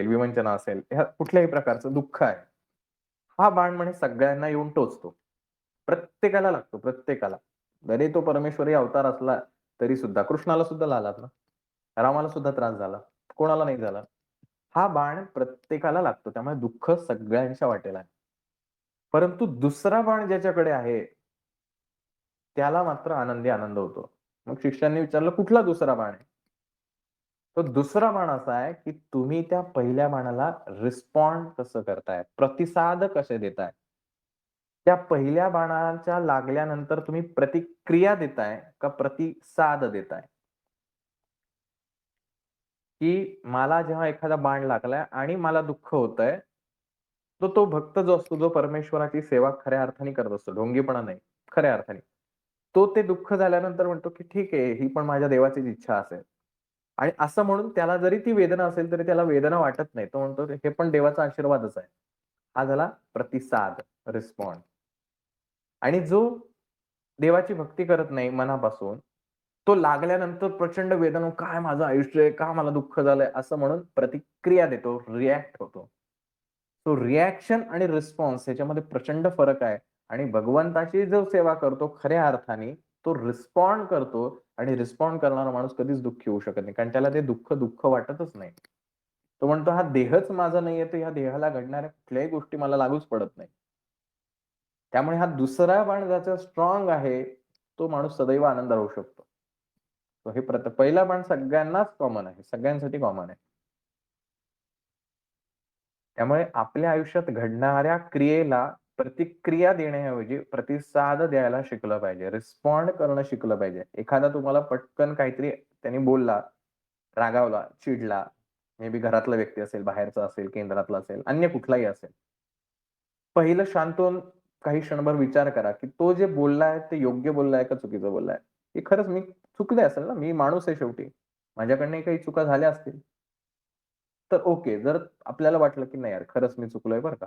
विवंचना असेल, ह्या कुठल्याही प्रकारचं दुःख आहे. हा बाण म्हणे सगळ्यांना येऊन टोचतो. प्रत्येकाला लागतो, प्रत्येकाला. जरी तो परमेश्वरी अवतार असला तरी सुद्धा. कृष्णाला सुद्धा झाला ना. रामाला सुद्धा त्रास झाला. कोणाला नाही झाला. हा बाण प्रत्येकाला लागतो. त्यामुळे दुःख सगळ्यांच्या वाटेला आहे. परंतु दुसरा बाण ज्याच्याकडे आहे, त्याला मात्र आनंदी आनंद होतो. मग शिष्यांनी विचारलं, "कुठला दुसरा बाण आहे?" तो दुसरा बाण असा आहे, की तुम्ही त्या पहिल्या बाणाला रिस्पॉन्ड कसं करताय? प्रतिसाद कसे देताय? त्या पहिल्या बाणाच्या लागल्यानंतर तुम्ही प्रतिक्रिया देताय का प्रतिसाद देताय? की मला जेव्हा एखादा बाण लागलाय आणि मला दुःख होतंय, तर तो भक्त जो असतो, जो परमेश्वराची सेवा खऱ्या अर्थाने करत असतो, ढोंगीपणा नाही, खऱ्या अर्थाने. तो ते दुःख झाल्यानंतर म्हणतो, की ठीक आहे, ही पण माझ्या देवाचीच इच्छा असेल. आणि असं म्हणून त्याला जरी ती वेदना असेल, तरी त्याला वेदना वाटत नाही. तो म्हणतो, हे पण देवाचा आशीर्वादच आहे. हा झाला प्रतिसाद, रिस्पॉन्ड. आणि जो देवाची भक्ती करत नाही मनापासून, तो लागल्यानंतर प्रचंड वेदना, "काय माझं आयुष्य आहे? का मला दुःख झालंय?" असं म्हणून प्रतिक्रिया देतो, रिएक्ट होतो. तो रिएक्शन आणि रिस्पॉन्स ह्याच्यामध्ये प्रचंड फरक आहे आणि भगवंताची जो सेवा करतो खऱ्या अर्थाने, तो रिस्पॉन्ड करतो आणि रिस्पॉन्ड करणारा माणूस कधीच दुःखी होऊ शकत नाही. कारण त्याला ते दुःख वाटतच नाही. तो म्हणतो, "हा देहच माझा नाहीये, तर ह्या देहाला घडणाऱ्या कुठल्याही गोष्टी मला लागूच पडत नाही." त्यामुळे हा दुसरा बाण ज्याचा स्ट्राँग आहे, तो माणूस सदैव आनंदी राहू शकतो. तो हे पहिला बाण सगळ्यांनाच कॉमन आहे. सगळ्यांसाठी कॉमन आहे. त्यामुळे आपल्या आयुष्यात घडणाऱ्या क्रियेला प्रतिक्रिया देण्याऐवजी प्रतिसाद द्यायला शिकलं पाहिजे. रिस्पॉन्ड करणं शिकलं पाहिजे. एखादा तुम्हाला पटकन काहीतरी त्याने बोलला, रागावला, चिडला, मे बी घरातला व्यक्ती असेल, बाहेरचा असेल, केंद्रातला असेल, अन्य कुठलाही असेल. पहिलं शांत होऊन काही क्षणभर विचार करा, की तो जे बोललाय ते योग्य बोललाय का चुकीचं बोललाय? हे खरंच मी चुकले असेल ना, मी माणूस आहे शेवटी. माझ्याकडनंही काही चुका झाल्या असतील. तर ओके. जर आपल्याला वाटलं, की नाही यार खरंच मी चुकलोय बरं का.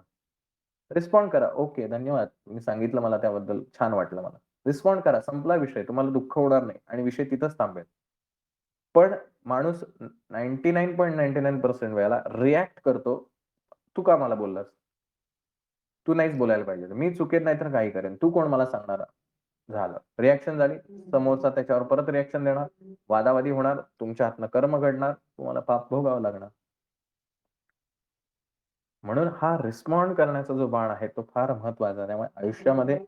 रिस्पॉन्ड करा. ओके, धन्यवाद. तुम्ही सांगितलं मला त्याबद्दल छान वाटलं मला. रिस्पॉन्ड करा. संपला विषय. तुम्हाला दुःख होणार नाही आणि विषय तिथंच थांबेल. पण माणूस 99.99% वेळेला रिएक्ट करतो. "तू का मला बोललास? तू नाहीच बोलायला पाहिजे. मी चुकीत नाही तर काही करेन. तू कोण मला सांगणारा?" झालं. रिएक्शन झाली. समोरचा त्याच्यावर परत रिएक्शन देणार. वादावादी होणार. तुमच्या हातनं कर्म घडणार. तुम्हाला पाप भोगावं लागणार. म्हणून हा रिस्पॉन्ड करण्याचा जो बाण आहे, तो फार महत्वाचा आहे. त्यामुळे आयुष्यामध्ये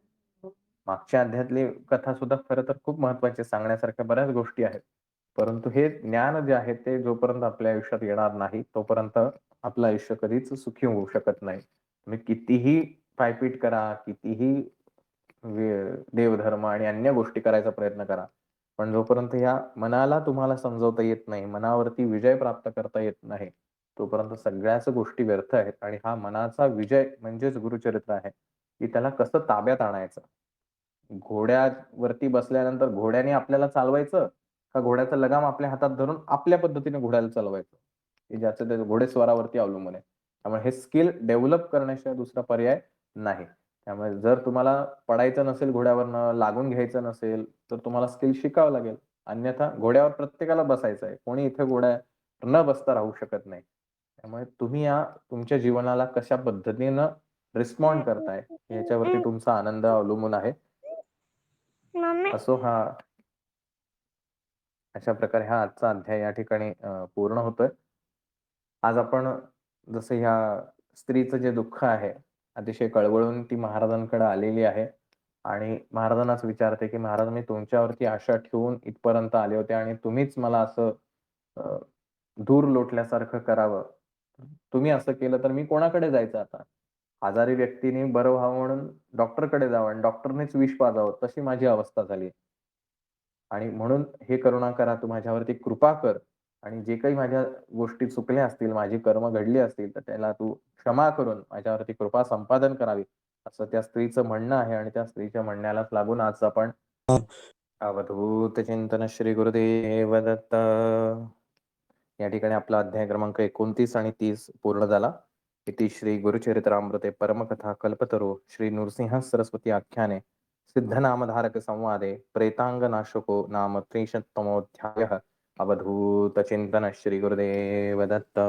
मागच्या अध्यायातली कथा सुद्धा खरं तर खूप महत्वाची आहे. सांगण्यासारख्या बऱ्याच गोष्टी आहेत. परंतु हे ज्ञान जे आहे ते जोपर्यंत आपल्या आयुष्यात येणार नाही, तोपर्यंत आपलं आयुष्य कधीच सुखी होऊ शकत नाही. तुम्ही कितीही पायपीट करा, कितीही देवधर्म आणि अन्य गोष्टी करायचा प्रयत्न करा. पण जोपर्यंत या मनाला तुम्हाला समजवता येत नाही, मनावरती विजय प्राप्त करता येत नाही, तोपर्यंत सगळ्याच गोष्टी व्यर्थ आहेत आणि हा मनाचा विजय म्हणजेच गुरुचरित्र आहे, की त्याला कसं ताब्यात आणायचं. घोड्यावरती बसल्यानंतर घोड्याने आपल्याला चालवायचं, का घोड्याचा लगाम आपल्या हातात धरून आपल्या पद्धतीने घोड्याला चालवायचं. हे ज्याचं त्या घोडेस्वारावरती अवलंबून आहे. त्यामुळे हे स्किल डेव्हलप करण्याशिवाय दुसरा पर्याय नाही. त्यामुळे जर तुम्हाला पडायचं नसेल घोड्यावरनं, लागून घ्यायचं नसेल, तर तुम्हाला स्किल शिकावं लागेल. अन्यथा घोड्यावर प्रत्येकाला बसायचं आहे. कोणी इथे घोड्यावर न बसता राहू शकत नाही. त्यामुळे तुम्ही या तुमच्या जीवनाला कशा पद्धतीनं रिस्पॉन्ड करताय, याच्यावरती तुमचा आनंद अवलंबून आहे. मम्मी असो हा अशा प्रकारे हा आजचा अध्याय या ठिकाणी पूर्ण होतोय. आज आपण जसं ह्या स्त्रीचं जे दुःख आहे, अतिशय कळवळून ती महाराजांकडे आलेली आहे आणि महाराजांनाच विचारते, की "महाराज मी तुमच्यावरती आशा ठेवून इथपर्यंत आले होते आणि तुम्हीच मला असं अ, धूर लोटल्यासारखं करावं. तुम्ही असं केलं तर मी कोणाकडे जायचं आता? आजारी व्यक्तीने बरं व्हावं म्हणून डॉक्टरकडे जावं आणि डॉक्टरनेच विष पाजावं, तशी माझी अवस्था झाली. आणि म्हणून हे करुणाकरा तू माझ्यावरती कृपा कर आणि जे काही माझ्या गोष्टी चुकल्या असतील, माझी कर्म घडली असतील, तर त्याला तू क्षमा करून माझ्यावरती कृपा संपादन करावी." असं त्या स्त्रीचं म्हणणं आहे आणि त्या स्त्रीच्या म्हणण्यालाच लागून आज आपण अवधूत चिंतन श्री गुरुदेव दत्त या ठिकाणी आपला अध्याय क्रमांक 29 आणि 30 पूर्ण झाला. इति श्री गुरुचरित्रामृते परमकथा कल्पतरू श्री नृसिंह सरस्वती आख्याने सिद्धनामधारक संवादे प्रेतांगनाशको नाम त्रिशतमोऽध्यायः अवधूत चिंतन श्री गुरुदेव दत्त.